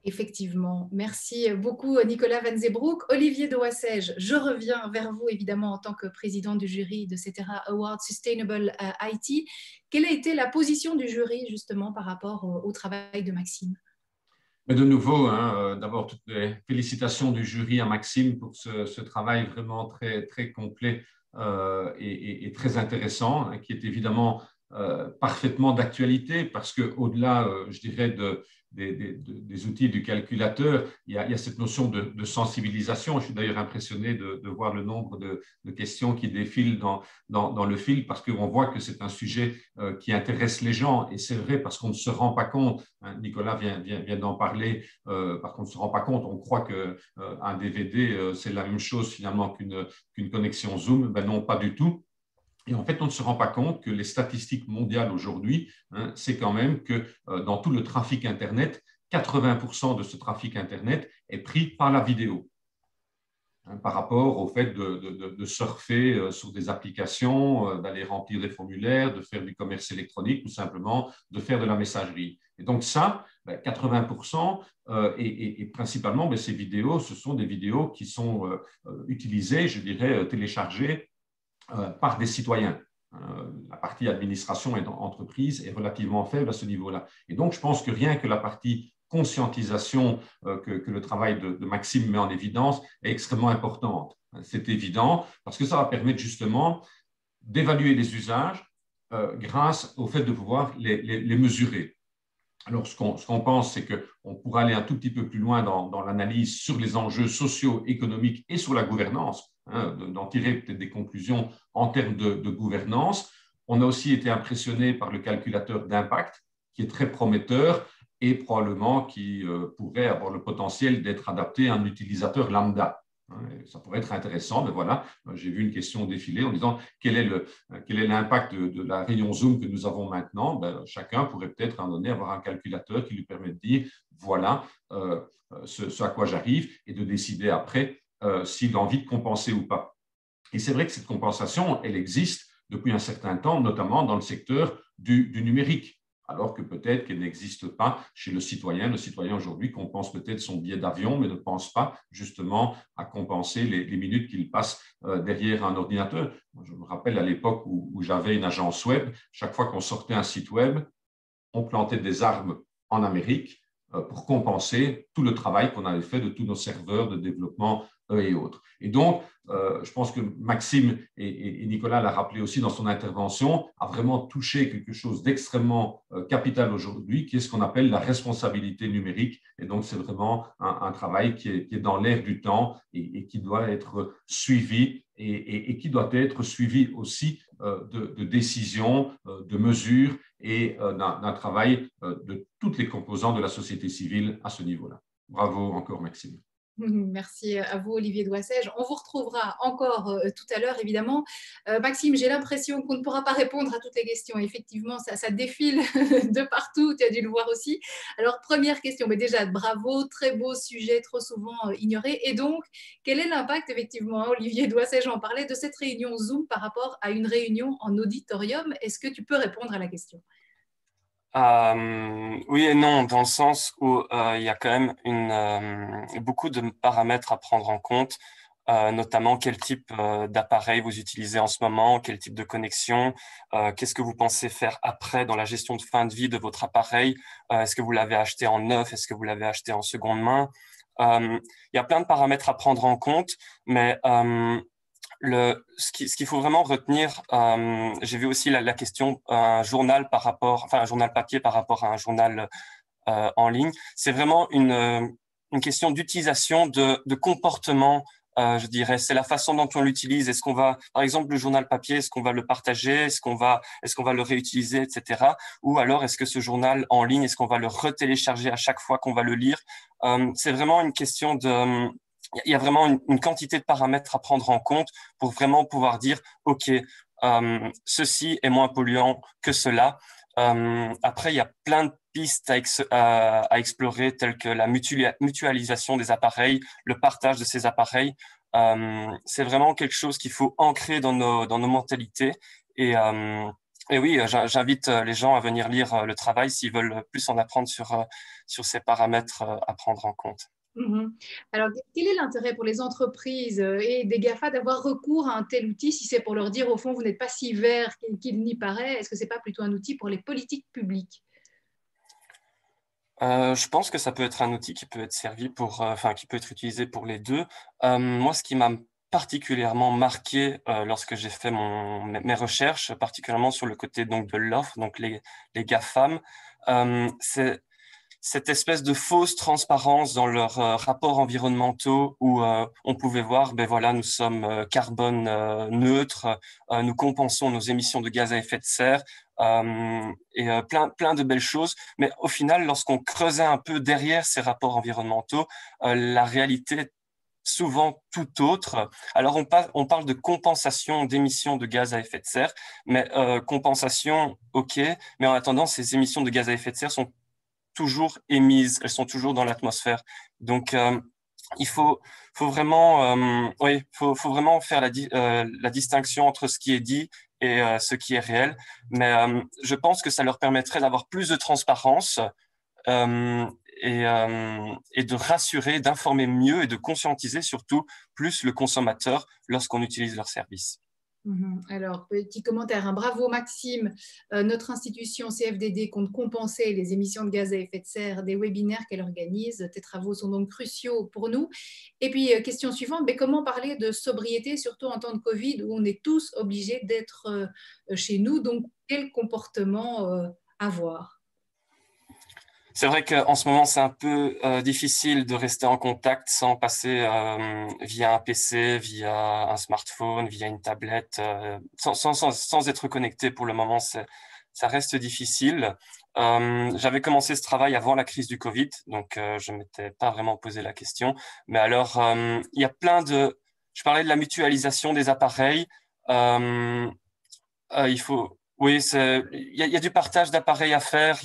Speaker 1: Effectivement. Merci beaucoup Nicolas Van Zeebroek. Olivier de Wassège, je reviens vers vous évidemment en tant que président du jury de CETERA Award Sustainable IT. Quelle a été la position du jury justement par rapport au travail de Maxime?
Speaker 4: Mais de nouveau, d'abord, toutes les félicitations du jury à Maxime pour ce travail vraiment très, très complet et très intéressant, qui est évidemment parfaitement d'actualité parce qu'au-delà, je dirais, des outils du calculateur, il y a cette notion de sensibilisation. Je suis d'ailleurs impressionné de voir le nombre de questions qui défilent dans le fil parce qu'on voit que c'est un sujet qui intéresse les gens. Et c'est vrai parce qu'on ne se rend pas compte, hein, Nicolas vient d'en parler, parce qu'on ne se rend pas compte, on croit qu'un DVD, c'est la même chose finalement qu'une connexion Zoom. Ben non, pas du tout. Et en fait, on ne se rend pas compte que les statistiques mondiales aujourd'hui, c'est quand même que dans tout le trafic Internet, 80% de ce trafic Internet est pris par la vidéo. Par rapport au fait de surfer sur des applications, d'aller remplir des formulaires, de faire du commerce électronique ou simplement de faire de la messagerie. Et donc ça, 80% et principalement, ces vidéos, ce sont des vidéos qui sont utilisées, je dirais, téléchargées par des citoyens. La partie administration et entreprise est relativement faible à ce niveau-là. Et donc, je pense que rien que la partie conscientisation que le travail de Maxime met en évidence est extrêmement importante. C'est évident parce que ça va permettre justement d'évaluer les usages grâce au fait de pouvoir les mesurer. Alors, ce qu'on pense, c'est qu'on pourra aller un tout petit peu plus loin dans l'analyse sur les enjeux sociaux, économiques et sur la gouvernance, d'en tirer peut-être des conclusions en termes de gouvernance. On a aussi été impressionné par le calculateur d'impact, qui est très prometteur et probablement qui pourrait avoir le potentiel d'être adapté à un utilisateur lambda. Ça pourrait être intéressant, mais voilà, j'ai vu une question défiler en disant quel est l'impact de la rayon Zoom que nous avons maintenant. Chacun pourrait peut-être à un moment donné avoir un calculateur qui lui permet de dire voilà ce à quoi j'arrive et de décider après s'il a envie de compenser ou pas. Et c'est vrai que cette compensation, elle existe depuis un certain temps, notamment dans le secteur du numérique, alors que peut-être qu'elle n'existe pas chez le citoyen. Le citoyen aujourd'hui compense peut-être son billet d'avion, mais ne pense pas justement à compenser les minutes qu'il passe derrière un ordinateur. Moi, je me rappelle à l'époque où j'avais une agence web, chaque fois qu'on sortait un site web, on plantait des arbres en Amérique pour compenser tout le travail qu'on avait fait de tous nos serveurs de développement et autres. Et donc, je pense que Maxime et Nicolas l'a rappelé aussi dans son intervention, a vraiment touché quelque chose d'extrêmement capital aujourd'hui, qui est ce qu'on appelle la responsabilité numérique. Et donc, c'est vraiment un travail qui est dans l'air du temps et qui doit être suivi et qui doit être suivi aussi de décisions, de mesures et d'un travail de toutes les composantes de la société civile à ce niveau-là. Bravo encore, Maxime.
Speaker 1: Merci à vous, Olivier Doissège. On vous retrouvera encore tout à l'heure, évidemment. Maxime, j'ai l'impression qu'on ne pourra pas répondre à toutes les questions. Effectivement, ça défile de partout. Tu as dû le voir aussi. Alors, première question. Mais déjà, bravo, très beau sujet, trop souvent ignoré. Et donc, quel est l'impact, effectivement, Olivier Doissège en parlait, de cette réunion Zoom par rapport à une réunion en auditorium? Est-ce que tu peux répondre à la question?
Speaker 5: Oui et non, dans le sens où il y a quand même beaucoup de paramètres à prendre en compte, notamment quel type d'appareil vous utilisez en ce moment, quel type de connexion, qu'est-ce que vous pensez faire après dans la gestion de fin de vie de votre appareil, est-ce que vous l'avez acheté en neuf, est-ce que vous l'avez acheté en seconde main. Il y a plein de paramètres à prendre en compte, mais ce qu'il faut vraiment retenir, j'ai vu aussi la question un journal papier par rapport à un journal en ligne. C'est vraiment une question d'utilisation de comportement. Je dirais, c'est la façon dont on l'utilise. Est-ce qu'on va, par exemple, le journal papier, est-ce qu'on va le partager, est-ce qu'on va le réutiliser, etc. Ou alors, est-ce que ce journal en ligne, est-ce qu'on va le retélécharger à chaque fois qu'on va le lire? C'est vraiment une question il y a vraiment une quantité de paramètres à prendre en compte pour vraiment pouvoir dire, OK, ceci est moins polluant que cela. Après, il y a plein de pistes à explorer, telles que la mutualisation des appareils, le partage de ces appareils. C'est vraiment quelque chose qu'il faut ancrer dans nos mentalités. Et oui, j'invite les gens à venir lire le travail s'ils veulent plus en apprendre sur ces paramètres à prendre en compte.
Speaker 1: Alors, quel est l'intérêt pour les entreprises et des GAFA d'avoir recours à un tel outil si c'est pour leur dire, au fond, vous n'êtes pas si vert qu'il n'y paraît? Est-ce que ce n'est pas plutôt un outil pour les politiques publiques?
Speaker 5: Je pense que ça peut être un outil qui peut être qui peut être utilisé pour les deux. Moi, ce qui m'a particulièrement marqué lorsque j'ai fait mes recherches, particulièrement sur le côté donc de l'offre, donc les GAFAM, c'est cette espèce de fausse transparence dans leurs rapports environnementaux où on pouvait voir, ben voilà, nous sommes carbone neutre, nous compensons nos émissions de gaz à effet de serre et plein de belles choses. Mais au final, lorsqu'on creusait un peu derrière ces rapports environnementaux, la réalité est souvent tout autre. Alors on parle de compensation d'émissions de gaz à effet de serre, mais compensation, ok, mais en attendant, ces émissions de gaz à effet de serre sont toujours émises, elles sont toujours dans l'atmosphère. Donc, il faut vraiment, faut vraiment faire la distinction entre ce qui est dit et ce qui est réel. Mais je pense que ça leur permettrait d'avoir plus de transparence et de rassurer, d'informer mieux et de conscientiser surtout plus le consommateur lorsqu'on utilise leurs services.
Speaker 1: Alors, petit commentaire. Bravo Maxime. Notre institution CFDD compte compenser les émissions de gaz à effet de serre des webinaires qu'elle organise. Tes travaux sont donc cruciaux pour nous. Et puis, question suivante, mais comment parler de sobriété, surtout en temps de Covid, où on est tous obligés d'être chez nous? Donc, quel comportement avoir?
Speaker 5: C'est vrai qu'en ce moment, c'est un peu difficile de rester en contact sans passer via un PC, via un smartphone, via une tablette, sans être connecté pour le moment. Ça reste difficile. J'avais commencé ce travail avant la crise du Covid, donc je ne m'étais pas vraiment posé la question. Mais alors, il y a Je parlais de la mutualisation des appareils. Oui, il y a du partage d'appareils à faire.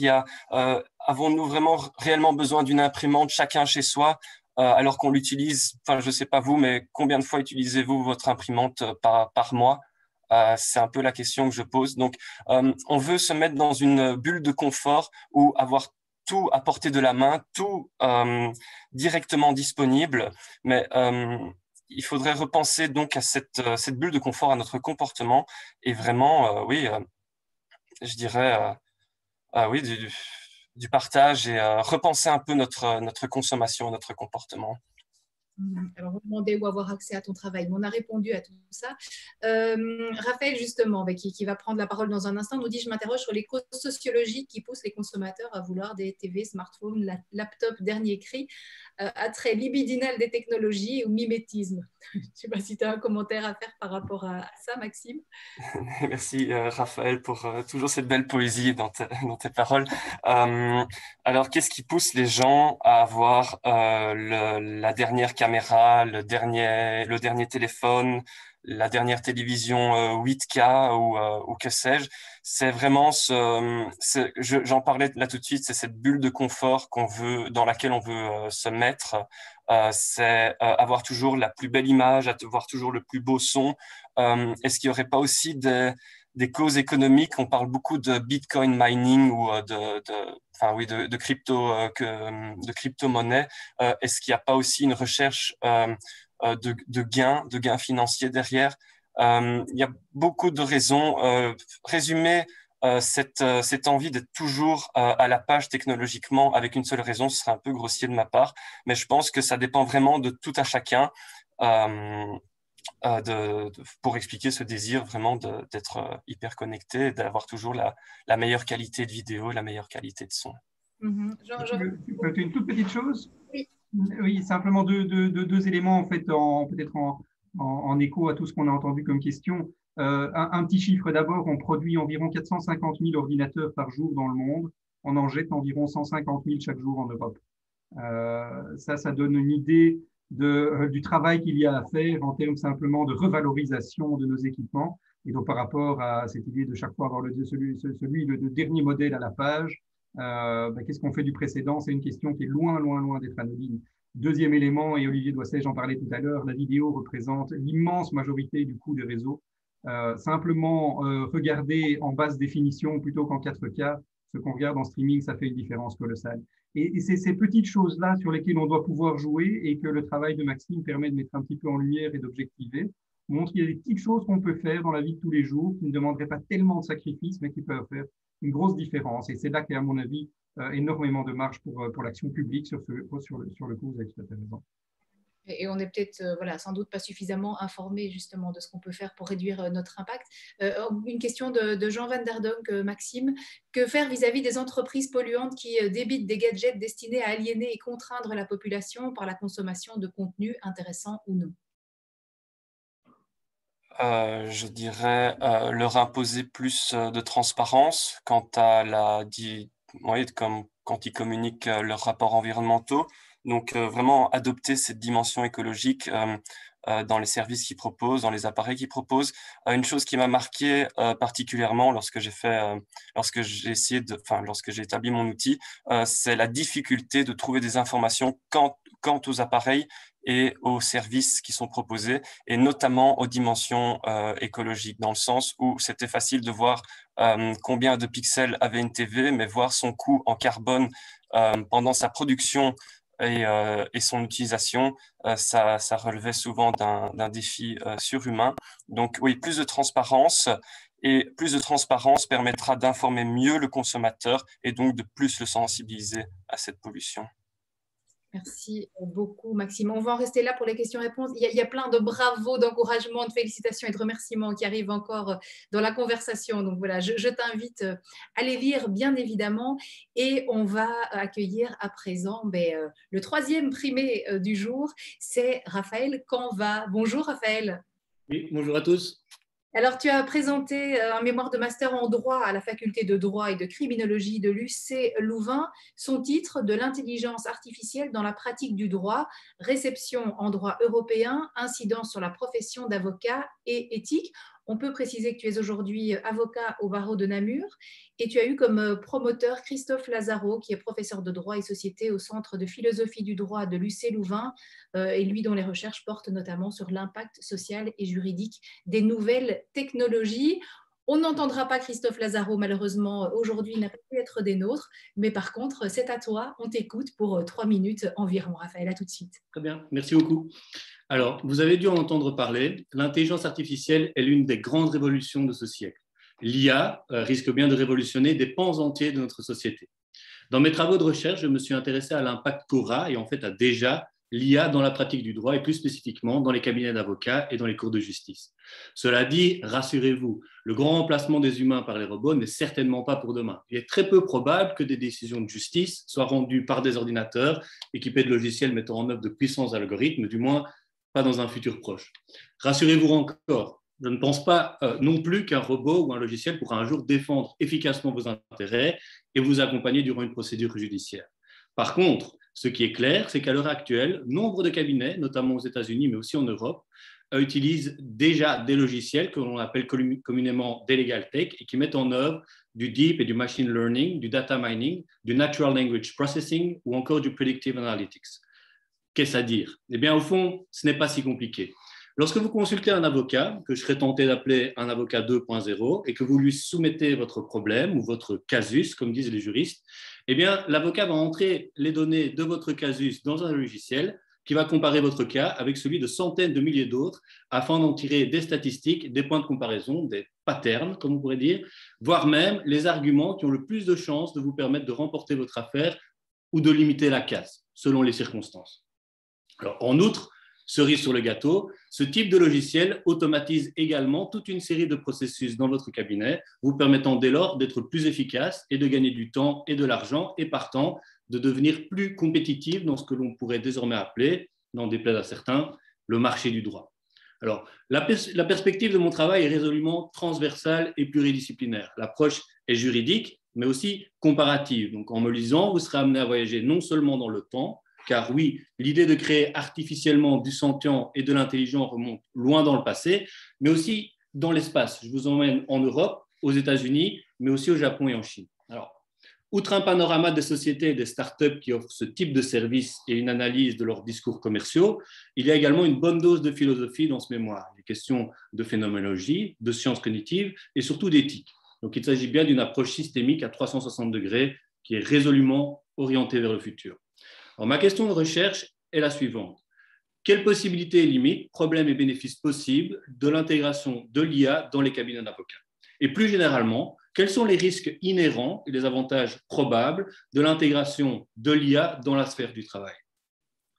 Speaker 5: Avons-nous vraiment réellement besoin d'une imprimante chacun chez soi, alors qu'on l'utilise, enfin, je sais pas vous, mais combien de fois utilisez-vous votre imprimante par mois? C'est un peu la question que je pose. Donc, on veut se mettre dans une bulle de confort où avoir tout à portée de la main, tout directement disponible, mais il faudrait repenser donc à cette bulle de confort, à notre comportement, et vraiment, je dirais, oui, du partage, et repenser un peu notre consommation, notre comportement.
Speaker 1: Alors, demander ou avoir accès à ton travail. Mais on a répondu à tout ça. Raphaël, justement, qui va prendre la parole dans un instant, nous dit: je m'interroge sur les causes sociologiques qui poussent les consommateurs à vouloir des TV, smartphones, laptop, dernier cri, attrait libidinal des technologies ou mimétisme. Je ne sais pas si tu as un commentaire à faire par rapport à ça, Maxime.
Speaker 5: Merci Raphaël pour toujours cette belle poésie dans tes paroles. Alors, qu'est-ce qui pousse les gens à avoir la dernière caméra, le dernier téléphone, la dernière télévision 8K ou que sais-je? C'est vraiment j'en parlais là tout de suite, c'est cette bulle de confort dans laquelle on veut se mettre. C'est avoir toujours la plus belle image, avoir toujours le plus beau son. Est-ce qu'il n'y aurait pas aussi des causes économiques? On parle beaucoup de Bitcoin mining ou de crypto-monnaie. Est-ce qu'il n'y a pas aussi une recherche de gains financiers derrière? Il y a beaucoup de raisons. Résumer cette envie d'être toujours à la page technologiquement avec une seule raison, ce serait un peu grossier de ma part, mais je pense que ça dépend vraiment de tout à chacun. Pour expliquer ce désir vraiment d'être hyper connecté et d'avoir toujours la meilleure qualité de vidéo, la meilleure qualité de son.
Speaker 6: Une toute petite chose?
Speaker 1: Oui.
Speaker 6: Oui, simplement deux éléments en fait, peut-être en écho à tout ce qu'on a entendu comme question. Un petit chiffre d'abord, on produit environ 450 000 ordinateurs par jour dans le monde. On en jette environ 150 000 chaque jour en Europe. Ça donne une idée du travail qu'il y a à faire en termes simplement de revalorisation de nos équipements. Et donc, par rapport à cette idée de chaque fois avoir le dernier modèle à la page, qu'est-ce qu'on fait du précédent? C'est une question qui est loin, loin, loin d'être anodine. Deuxième élément, et Olivier Doisset, j'en parlais tout à l'heure, la vidéo représente l'immense majorité du coût des réseaux. Simplement regarder en basse définition plutôt qu'en 4K, ce qu'on regarde en streaming, ça fait une différence colossale. Et c'est ces petites choses-là sur lesquelles on doit pouvoir jouer et que le travail de Maxime permet de mettre un petit peu en lumière et d'objectiver. Montre qu'il y a des petites choses qu'on peut faire dans la vie de tous les jours qui ne demanderaient pas tellement de sacrifices, mais qui peuvent faire une grosse différence. Et c'est là qu'il y a, à mon avis, énormément de marge pour l'action publique sur le coup, vous avez tout à fait raison.
Speaker 1: Et on n'est peut-être sans doute pas suffisamment informé justement de ce qu'on peut faire pour réduire notre impact. Une question de Jean Van der Donk, Maxime. Que faire vis-à-vis des entreprises polluantes qui débitent des gadgets destinés à aliéner et contraindre la population par la consommation de contenus intéressants ou non?
Speaker 5: Je dirais leur imposer plus de transparence quant à quand ils communiquent leurs rapports environnementaux. Donc, vraiment adopter cette dimension écologique dans les services qu'ils proposent, dans les appareils qu'ils proposent. Une chose qui m'a marqué particulièrement lorsque j'ai établi mon outil, c'est la difficulté de trouver des informations quant aux appareils et aux services qui sont proposés, et notamment aux dimensions écologiques, dans le sens où c'était facile de voir combien de pixels avait une TV, mais voir son coût en carbone pendant sa production et son utilisation, ça relevait souvent d'un défi surhumain. Donc oui, plus de transparence, et plus de transparence permettra d'informer mieux le consommateur et donc de plus le sensibiliser à cette pollution.
Speaker 1: Merci beaucoup, Maxime. On va en rester là pour les questions-réponses. Il y a plein de bravos, d'encouragements, de félicitations et de remerciements qui arrivent encore dans la conversation. Donc voilà, je t'invite à les lire, bien évidemment. Et on va accueillir à présent le troisième primé du jour, c'est Raphaël Canva. Bonjour, Raphaël.
Speaker 7: Oui, bonjour à tous.
Speaker 1: Alors, tu as présenté un mémoire de master en droit à la faculté de droit et de criminologie de l'UC Louvain. Son titre, de l'intelligence artificielle dans la pratique du droit, réception en droit européen, incidence sur la profession d'avocat et éthique. On peut préciser que tu es aujourd'hui avocat au barreau de Namur et tu as eu comme promoteur Christophe Lazaro, qui est professeur de droit et société au Centre de philosophie du droit de l'UC Louvain, et lui dont les recherches portent notamment sur l'impact social et juridique des nouvelles technologies. On n'entendra pas Christophe Lazaro, malheureusement, aujourd'hui, il n'a pas pu être des nôtres, mais par contre, c'est à toi, on t'écoute pour 3 minutes environ. Raphaël, à tout de suite.
Speaker 7: Très bien, merci beaucoup. Alors, vous avez dû en entendre parler, l'intelligence artificielle est l'une des grandes révolutions de ce siècle. L'IA risque bien de révolutionner des pans entiers de notre société. Dans mes travaux de recherche, je me suis intéressé à l'impact qu'aura et en fait à déjà l'IA dans la pratique du droit et plus spécifiquement dans les cabinets d'avocats et dans les cours de justice. Cela dit, rassurez-vous, le grand remplacement des humains par les robots n'est certainement pas pour demain. Il est très peu probable que des décisions de justice soient rendues par des ordinateurs équipés de logiciels mettant en œuvre de puissants algorithmes, du moins pas dans un futur proche. Rassurez-vous encore, je ne pense pas non plus qu'un robot ou un logiciel pourra un jour défendre efficacement vos intérêts et vous accompagner durant une procédure judiciaire. Par contre, ce qui est clair, c'est qu'à l'heure actuelle, nombre de cabinets, notamment aux États-Unis, mais aussi en Europe, utilisent déjà des logiciels que l'on appelle communément des legal tech et qui mettent en œuvre du deep et du machine learning, du data mining, du natural language processing ou encore du predictive analytics. Qu'est-ce à dire? Eh bien, au fond, ce n'est pas si compliqué. Lorsque vous consultez un avocat, que je serais tenté d'appeler un avocat 2.0, et que vous lui soumettez votre problème ou votre casus, comme disent les juristes, eh bien, l'avocat va entrer les données de votre casus dans un logiciel qui va comparer votre cas avec celui de centaines de milliers d'autres afin d'en tirer des statistiques, des points de comparaison, des patterns, comme on pourrait dire, voire même les arguments qui ont le plus de chances de vous permettre de remporter votre affaire ou de limiter la casse, selon les circonstances. Alors, en outre, cerise sur le gâteau, ce type de logiciel automatise également toute une série de processus dans votre cabinet, vous permettant dès lors d'être plus efficace et de gagner du temps et de l'argent et partant de devenir plus compétitif dans ce que l'on pourrait désormais appeler, n'en déplaise à certains, le marché du droit. Alors, la perspective de mon travail est résolument transversale et pluridisciplinaire. L'approche est juridique, mais aussi comparative. Donc, en me lisant, vous serez amené à voyager non seulement dans le temps, car oui, l'idée de créer artificiellement du sentient et de l'intelligent remonte loin dans le passé, mais aussi dans l'espace. Je vous emmène en Europe, aux États-Unis, mais aussi au Japon et en Chine. Alors, outre un panorama des sociétés et des startups qui offrent ce type de services et une analyse de leurs discours commerciaux, il y a également une bonne dose de philosophie dans ce mémoire. Des questions de phénoménologie, de sciences cognitives et surtout d'éthique. Donc, il s'agit bien d'une approche systémique à 360 degrés qui est résolument orientée vers le futur. Alors, ma question de recherche est la suivante. Quelles possibilités et limites, problèmes et bénéfices possibles de l'intégration de l'IA dans les cabinets d'avocats? Et plus généralement, quels sont les risques inhérents et les avantages probables de l'intégration de l'IA dans la sphère du travail?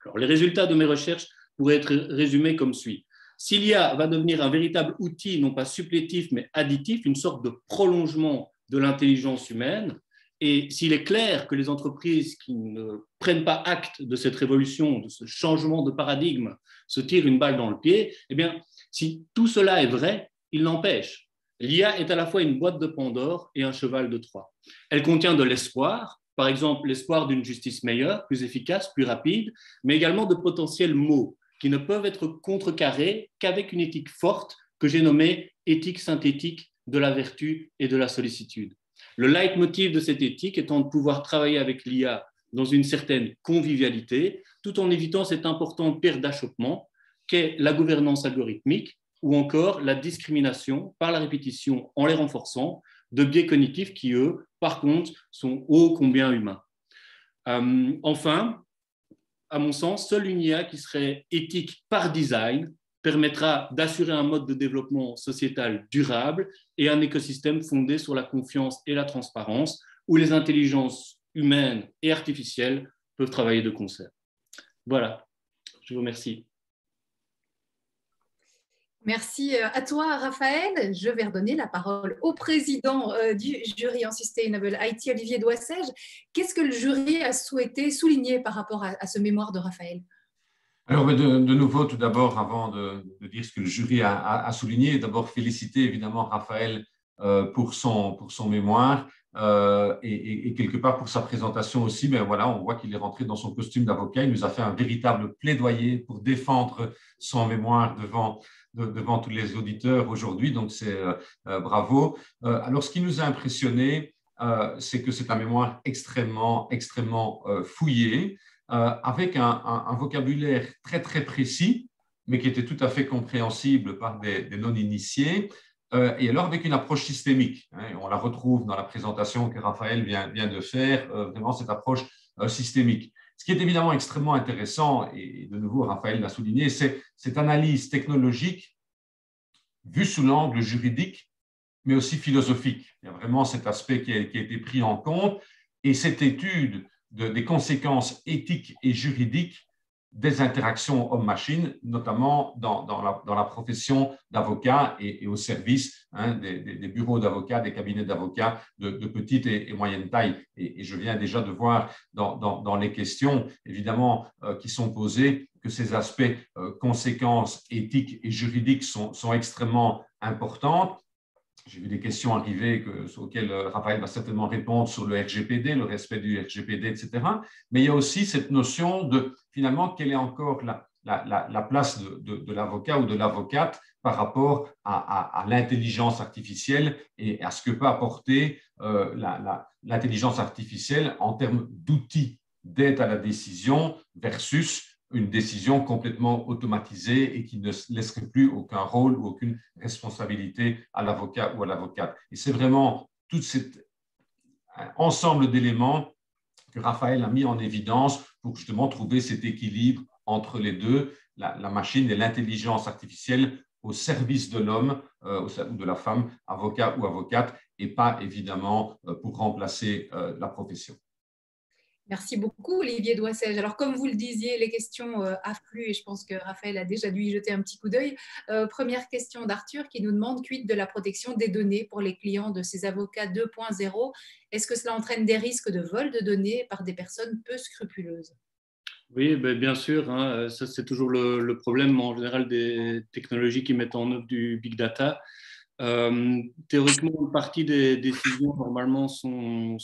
Speaker 7: Alors, les résultats de mes recherches pourraient être résumés comme suit. Si l'IA va devenir un véritable outil, non pas supplétif, mais additif, une sorte de prolongement de l'intelligence humaine, et s'il est clair que les entreprises qui ne prennent pas acte de cette révolution, de ce changement de paradigme, se tirent une balle dans le pied, eh bien, si tout cela est vrai, il n'empêche. L'IA est à la fois une boîte de Pandore et un cheval de Troie. Elle contient de l'espoir, par exemple l'espoir d'une justice meilleure, plus efficace, plus rapide, mais également de potentiels maux qui ne peuvent être contrecarrés qu'avec une éthique forte que j'ai nommée éthique synthétique de la vertu et de la sollicitude. Le leitmotiv de cette éthique étant de pouvoir travailler avec l'IA dans une certaine convivialité, tout en évitant cette importante pierre d'achoppement qu'est la gouvernance algorithmique ou encore la discrimination par la répétition en les renforçant de biais cognitifs qui, eux, par contre, sont ô combien humains. Enfin, à mon sens, seule une IA qui serait éthique par design permettra d'assurer un mode de développement sociétal durable et un écosystème fondé sur la confiance et la transparence, où les intelligences humaines et artificielles peuvent travailler de concert. Voilà, je vous remercie.
Speaker 1: Merci à toi, Raphaël. Je vais redonner la parole au président du jury en Sustainable IT, Olivier Doissège. Qu'est-ce que le jury a souhaité souligner par rapport à ce mémoire de Raphaël?
Speaker 4: Alors, de nouveau, tout d'abord, avant de dire ce que le jury a souligné, d'abord féliciter évidemment Raphaël pour son mémoire et quelque part pour sa présentation aussi. Mais voilà, on voit qu'il est rentré dans son costume d'avocat. Il nous a fait un véritable plaidoyer pour défendre son mémoire devant tous les auditeurs aujourd'hui. Donc, c'est bravo. Alors, ce qui nous a impressionné, c'est que c'est un mémoire extrêmement fouillé, avec un vocabulaire très, très précis, mais qui était tout à fait compréhensible par des non-initiés, et alors avec une approche systémique. On la retrouve dans la présentation que Raphaël vient de faire, vraiment cette approche systémique. Ce qui est évidemment extrêmement intéressant, et de nouveau Raphaël l'a souligné, c'est cette analyse technologique vue sous l'angle juridique, mais aussi philosophique. Il y a vraiment cet aspect qui a été pris en compte, et cette étude des conséquences éthiques et juridiques des interactions homme-machine, notamment dans la profession d'avocat et au service des bureaux d'avocats, des cabinets d'avocats de petite et moyenne taille. Et je viens déjà de voir dans les questions, évidemment, qui sont posées, que ces aspects conséquences éthiques et juridiques sont extrêmement importantes. J'ai vu des questions arriver auxquelles Raphaël va certainement répondre sur le RGPD, le respect du RGPD, etc. Mais il y a aussi cette notion de, finalement, quelle est encore la place de l'avocat ou de l'avocate par rapport à l'intelligence artificielle et à ce que peut apporter l'intelligence artificielle en termes d'outils d'aide à la décision versus une décision complètement automatisée et qui ne laisserait plus aucun rôle ou aucune responsabilité à l'avocat ou à l'avocate. Et c'est vraiment tout cet ensemble d'éléments que Raphaël a mis en évidence pour justement trouver cet équilibre entre les deux, la machine et l'intelligence artificielle au service de l'homme ou de la femme, avocat ou avocate, et pas évidemment pour remplacer la profession.
Speaker 1: Merci beaucoup, Olivier Doissège. Alors, comme vous le disiez, les questions affluent et je pense que Raphaël a déjà dû y jeter un petit coup d'œil. Première question d'Arthur qui nous demande quid de la protection des données pour les clients de ces avocats 2.0. Est-ce que cela entraîne des risques de vol de données par des personnes peu scrupuleuses?
Speaker 7: Oui, bien sûr, ça c'est toujours le problème en général des technologies qui mettent en œuvre du big data. Théoriquement, une partie des décisions normalement sont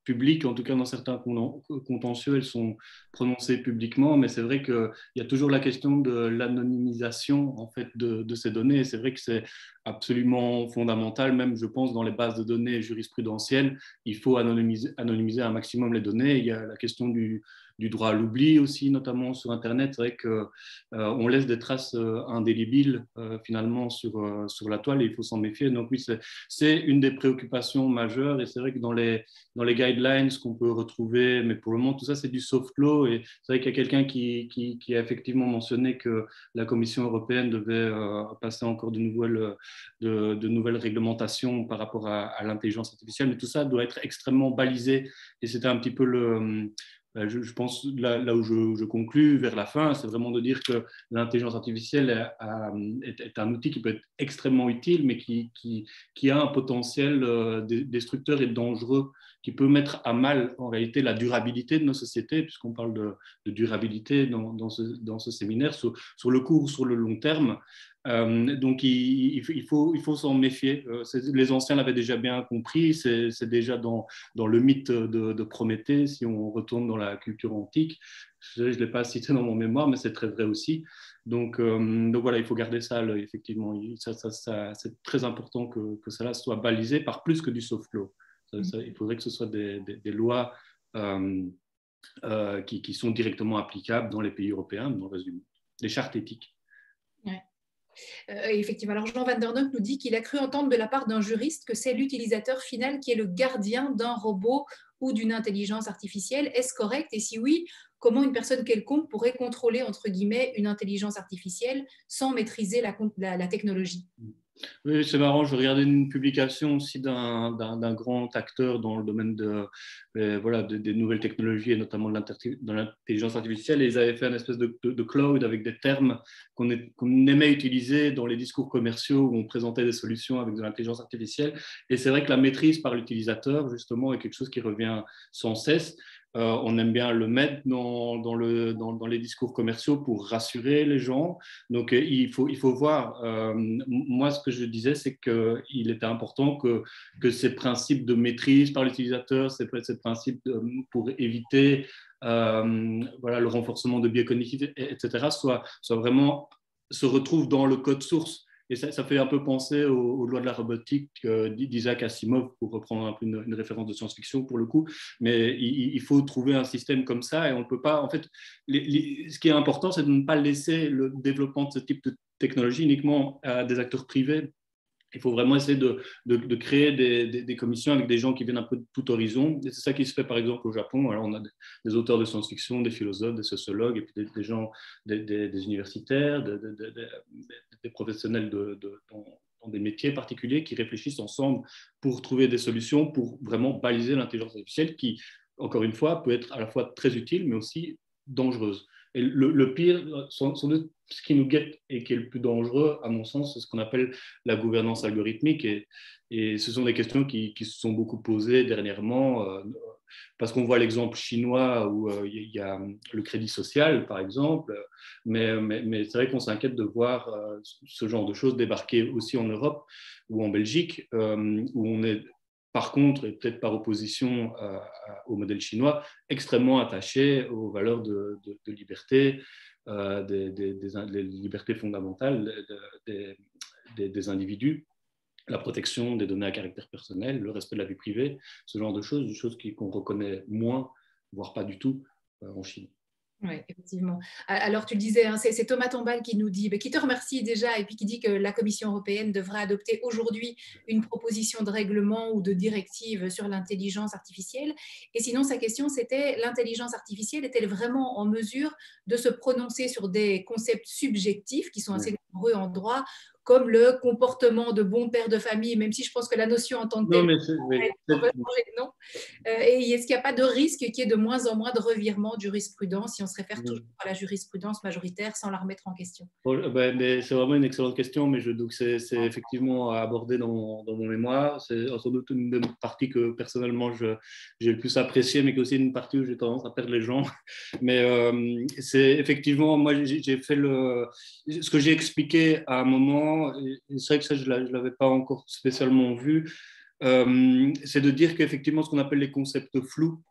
Speaker 7: publiques, en tout cas dans certains contentieux, elles sont prononcées publiquement, mais c'est vrai qu'il y a toujours la question de l'anonymisation en fait, de ces données. C'est vrai que c'est absolument fondamental, même je pense dans les bases de données jurisprudentielles, il faut anonymiser un maximum les données. Il y a la question du droit à l'oubli aussi, notamment sur Internet. C'est vrai qu'on laisse des traces indélébiles finalement sur la toile et il faut s'en méfier. Donc oui, c'est une des préoccupations majeures et c'est vrai que dans les guidelines qu'on peut retrouver, mais pour le moment tout ça c'est du soft law et c'est vrai qu'il y a quelqu'un qui a effectivement mentionné que la Commission européenne devait passer encore de nouvelles réglementations par rapport à l'intelligence artificielle, mais tout ça doit être extrêmement balisé et c'était un petit peu je pense là où je conclus vers la fin, c'est vraiment de dire que l'intelligence artificielle est un outil qui peut être extrêmement utile, mais qui a un potentiel destructeur et dangereux, qui peut mettre à mal en réalité la durabilité de nos sociétés, puisqu'on parle de durabilité dans ce séminaire, sur le court ou sur le long terme. Donc il faut s'en méfier. Les anciens l'avaient déjà bien compris, c'est déjà dans le mythe de Prométhée, si on retourne dans la culture antique. Je ne l'ai pas cité dans mon mémoire, mais c'est très vrai aussi. Donc voilà, il faut garder ça à l'œil, effectivement. C'est très important que cela soit balisé par plus que du soft law. Il faudrait que ce soit des lois qui sont directement applicables dans les pays européens, dans le résumé, des chartes éthiques.
Speaker 1: Ouais. Effectivement. Alors Jean Van der Noot nous dit qu'il a cru entendre de la part d'un juriste que c'est l'utilisateur final qui est le gardien d'un robot ou d'une intelligence artificielle. Est-ce correct? Et si oui, comment une personne quelconque pourrait contrôler, entre guillemets, une intelligence artificielle sans maîtriser la technologie.
Speaker 7: Oui, c'est marrant, je regardais une publication aussi d'un grand acteur dans le domaine des nouvelles technologies et notamment de l'intelligence artificielle, et ils avaient fait une espèce de cloud avec des termes qu'on aimait utiliser dans les discours commerciaux où on présentait des solutions avec de l'intelligence artificielle. Et c'est vrai que la maîtrise par l'utilisateur, justement, est quelque chose qui revient sans cesse. On aime bien le mettre dans les discours commerciaux pour rassurer les gens. Donc, il faut voir. Moi, ce que je disais, c'est qu'il était important que ces principes de maîtrise par l'utilisateur, ces principes pour éviter le renforcement de biais cognitifs, etc., vraiment se retrouvent dans le code source. Et ça fait un peu penser aux lois de la robotique d'Isaac Asimov, pour reprendre un peu une référence de science-fiction pour le coup. Mais il faut trouver un système comme ça et on ne peut pas. En fait, ce qui est important, c'est de ne pas laisser le développement de ce type de technologie uniquement à des acteurs privés. Il faut vraiment essayer de créer des commissions avec des gens qui viennent un peu de tout horizon. Et c'est ça qui se fait par exemple au Japon. Alors, on a des auteurs de science-fiction, des philosophes, des sociologues, et puis des gens, des universitaires, des professionnels dans des métiers particuliers qui réfléchissent ensemble pour trouver des solutions pour vraiment baliser l'intelligence artificielle qui, encore une fois, peut être à la fois très utile mais aussi dangereuse. Et le pire, sans doute, ce qui nous guette et qui est le plus dangereux, à mon sens, c'est ce qu'on appelle la gouvernance algorithmique. Et ce sont des questions qui se sont beaucoup posées dernièrement, parce qu'on voit l'exemple chinois où il y a le crédit social, par exemple. Mais c'est vrai qu'on s'inquiète de voir ce genre de choses débarquer aussi en Europe ou en Belgique, où on est, par contre, et peut-être par opposition au modèle chinois, extrêmement attaché aux valeurs de liberté, des libertés fondamentales des individus, la protection des données à caractère personnel, le respect de la vie privée, ce genre de choses qu'on reconnaît moins, voire pas du tout en Chine.
Speaker 1: Oui, effectivement. Alors, tu le disais, hein, c'est Thomas Tombal qui nous dit, qui te remercie déjà, et puis qui dit que la Commission européenne devra adopter aujourd'hui une proposition de règlement ou de directive sur l'intelligence artificielle. Et sinon, sa question, c'était, l'intelligence artificielle est-elle vraiment en mesure de se prononcer sur des concepts subjectifs qui sont assez nombreux en droit, comme le comportement de bon père de famille, même si je pense que la notion en tant que telle, on va changer de nom. Et est-ce qu'il n'y a pas de risque qu'il y ait de moins en moins de revirements de jurisprudence si on se réfère toujours à la jurisprudence majoritaire sans la remettre en question?
Speaker 7: Mais c'est vraiment une excellente question, mais donc c'est effectivement abordé dans mon mémoire. C'est sans doute une des parties que personnellement j'ai le plus apprécié, mais aussi une partie où j'ai tendance à perdre les gens. Mais c'est effectivement, moi j'ai fait ce que j'ai expliqué à un moment, et c'est vrai que ça je ne l'avais pas encore spécialement vu. C'est de dire qu'effectivement, ce qu'on appelle les concepts flous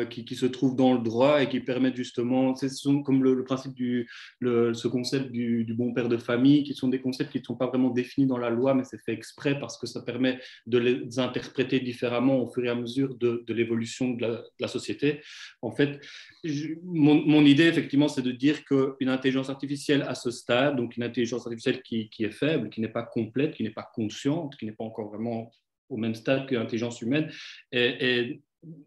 Speaker 7: qui se trouvent dans le droit et qui permettent justement, comme le principe ce concept du bon père de famille, qui sont des concepts qui ne sont pas vraiment définis dans la loi, mais c'est fait exprès parce que ça permet de les interpréter différemment au fur et à mesure de l'évolution de la société. En fait, mon idée, effectivement, c'est de dire qu'une intelligence artificielle à ce stade, donc une intelligence artificielle qui est faible, qui n'est pas complète, qui n'est pas consciente, qui n'est pas encore vraiment au même stade que l'intelligence humaine, est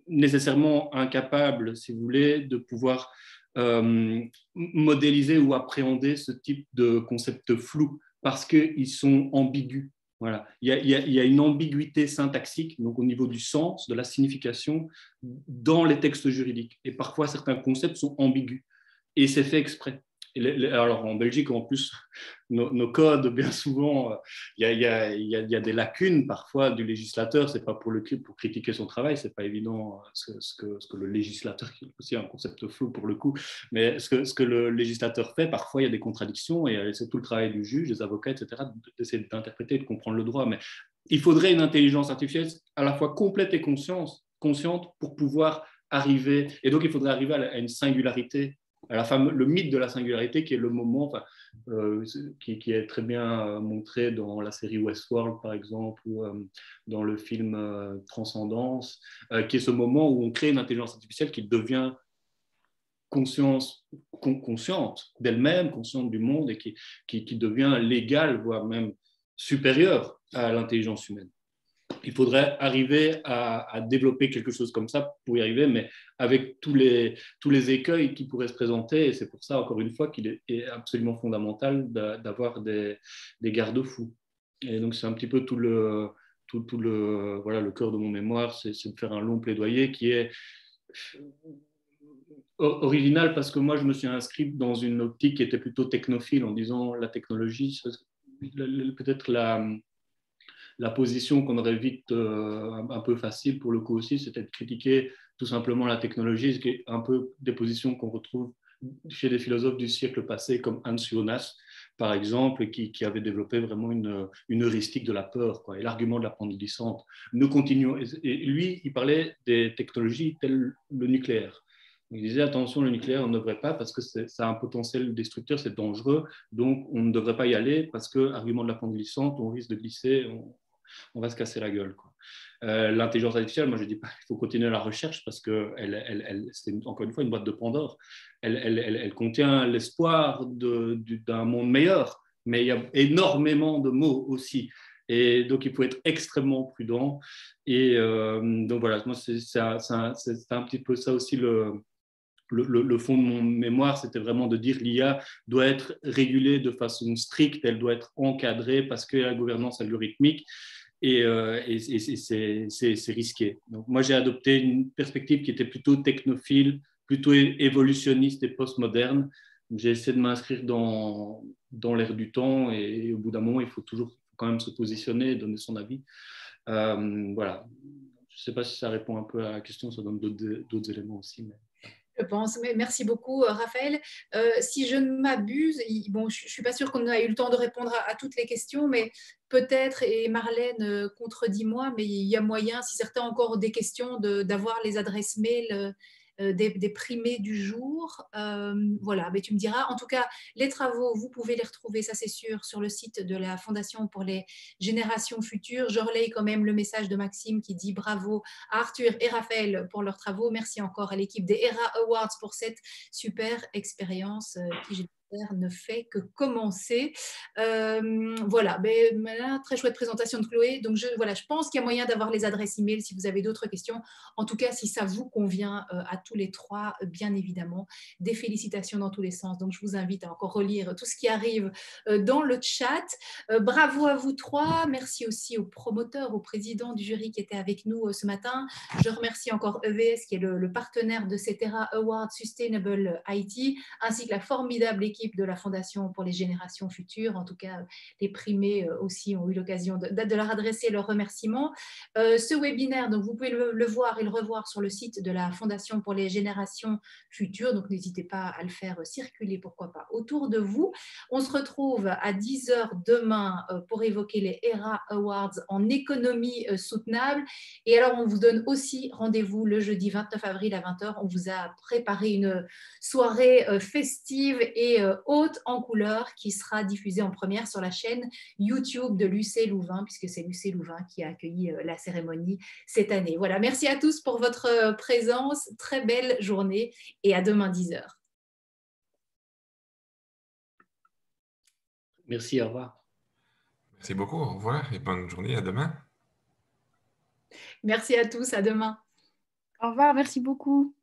Speaker 7: nécessairement incapable, si vous voulez, de pouvoir modéliser ou appréhender ce type de concepts flous parce qu'ils sont ambigus. Voilà. Il y a une ambiguïté syntaxique, donc au niveau du sens, de la signification, dans les textes juridiques. Et parfois, certains concepts sont ambigus. Et c'est fait exprès. Alors en Belgique, en plus, nos codes, bien souvent, il y a des lacunes parfois du législateur. C'est pas pour critiquer son travail, c'est pas évident ce que le législateur, qui est aussi un concept flou pour le coup, mais ce que le législateur fait, parfois il y a des contradictions et c'est tout le travail du juge, des avocats, etc., d'essayer d'interpréter et de comprendre le droit. Mais il faudrait une intelligence artificielle à la fois complète et consciente pour pouvoir arriver, et donc il faudrait arriver à une singularité, le mythe de la singularité, qui est le moment, qui est très bien montré dans la série Westworld, par exemple, ou dans le film Transcendance, qui est ce moment où on crée une intelligence artificielle qui devient consciente d'elle-même, consciente du monde, et qui devient légale, voire même supérieure à l'intelligence humaine. Il faudrait arriver à développer quelque chose comme ça pour y arriver, mais avec tous les écueils qui pourraient se présenter. Et c'est pour ça, encore une fois, qu'il est absolument fondamental d'avoir des garde-fous. Et donc, c'est un petit peu voilà, le cœur de mon mémoire, c'est de faire un long plaidoyer qui est original parce que moi, je me suis inscrit dans une optique qui était plutôt technophile en disant la technologie, peut-être la position qu'on aurait vite un peu facile pour le coup aussi, c'était de critiquer tout simplement la technologie, ce qui est un peu des positions qu'on retrouve chez des philosophes du siècle passé comme Hans Jonas, par exemple, qui avait développé vraiment une heuristique de la peur, quoi, et l'argument de la pente glissante. Nous continuons, et lui, il parlait des technologies telles le nucléaire. Il disait attention, le nucléaire, on ne devrait pas parce que ça a un potentiel destructeur, c'est dangereux, donc on ne devrait pas y aller parce que, argument de la pente glissante, on risque de glisser, on va se casser la gueule, quoi. L'intelligence artificielle, moi je dis pas qu'il faut continuer la recherche parce que c'est encore une fois une boîte de Pandore. Elle contient l'espoir d'un monde meilleur, mais il y a énormément de maux aussi. Et donc il faut être extrêmement prudent. Et donc voilà, moi c'est un petit peu ça aussi le fond de mon mémoire, c'était vraiment de dire l'IA doit être régulée de façon stricte, elle doit être encadrée parce que la gouvernance algorithmique et c'est risqué. Donc moi, j'ai adopté une perspective qui était plutôt technophile, plutôt évolutionniste et postmoderne. J'ai essayé de m'inscrire dans l'air du temps et au bout d'un moment, il faut toujours quand même se positionner et donner son avis. Voilà. Je ne sais pas si ça répond un peu à la question, ça donne d'autres éléments aussi. Mais...
Speaker 1: Je pense. Mais merci beaucoup, Raphaël. Si je ne m'abuse, bon, je ne suis pas sûre qu'on a eu le temps de répondre à toutes les questions, mais peut-être, et Marlène contredis-moi, mais il y a moyen, si certains ont encore des questions, d'avoir les adresses mail des primés du jour. Voilà, mais tu me diras. En tout cas, les travaux, vous pouvez les retrouver, ça c'est sûr, sur le site de la Fondation pour les générations futures. Je relaye quand même le message de Maxime qui dit bravo à Arthur et Raphaël pour leurs travaux. Merci encore à l'équipe des ERA Awards pour cette super expérience qui, j'espère, ne fait que commencer. Voilà, très chouette présentation de Chloé. Donc, je pense qu'il y a moyen d'avoir les adresses email si vous avez d'autres questions. En tout cas, si ça vous convient à tous les trois, bien évidemment, des félicitations dans tous les sens. Donc, je vous invite à encore relire tout ce qui arrive dans le chat. Bravo à vous trois. Merci aussi aux promoteurs, au président du jury qui était avec nous ce matin. Je remercie encore EVS qui est le partenaire de cet ERA Award Sustainable IT, ainsi que la formidable équipe de la Fondation pour les générations futures. En tout cas, les primés aussi ont eu l'occasion de leur adresser leurs remerciements. Ce webinaire, donc vous pouvez le voir et le revoir sur le site de la Fondation pour les générations futures. Donc, n'hésitez pas à le faire circuler, pourquoi pas, autour de vous. On se retrouve à 10h demain pour évoquer les ERA Awards en économie soutenable. Et alors, on vous donne aussi rendez-vous le jeudi 29 avril à 20h. On vous a préparé une soirée festive et haute en couleurs qui sera diffusée en première sur la chaîne YouTube de l'UC Louvain, puisque c'est l'UC Louvain qui a accueilli la cérémonie cette année. Voilà, merci à tous pour votre présence. Très belle journée et à demain 10h.
Speaker 7: Merci, au revoir.
Speaker 3: Merci beaucoup, au revoir et bonne journée, à demain.
Speaker 1: Merci à tous, à demain.
Speaker 8: Au revoir, merci beaucoup.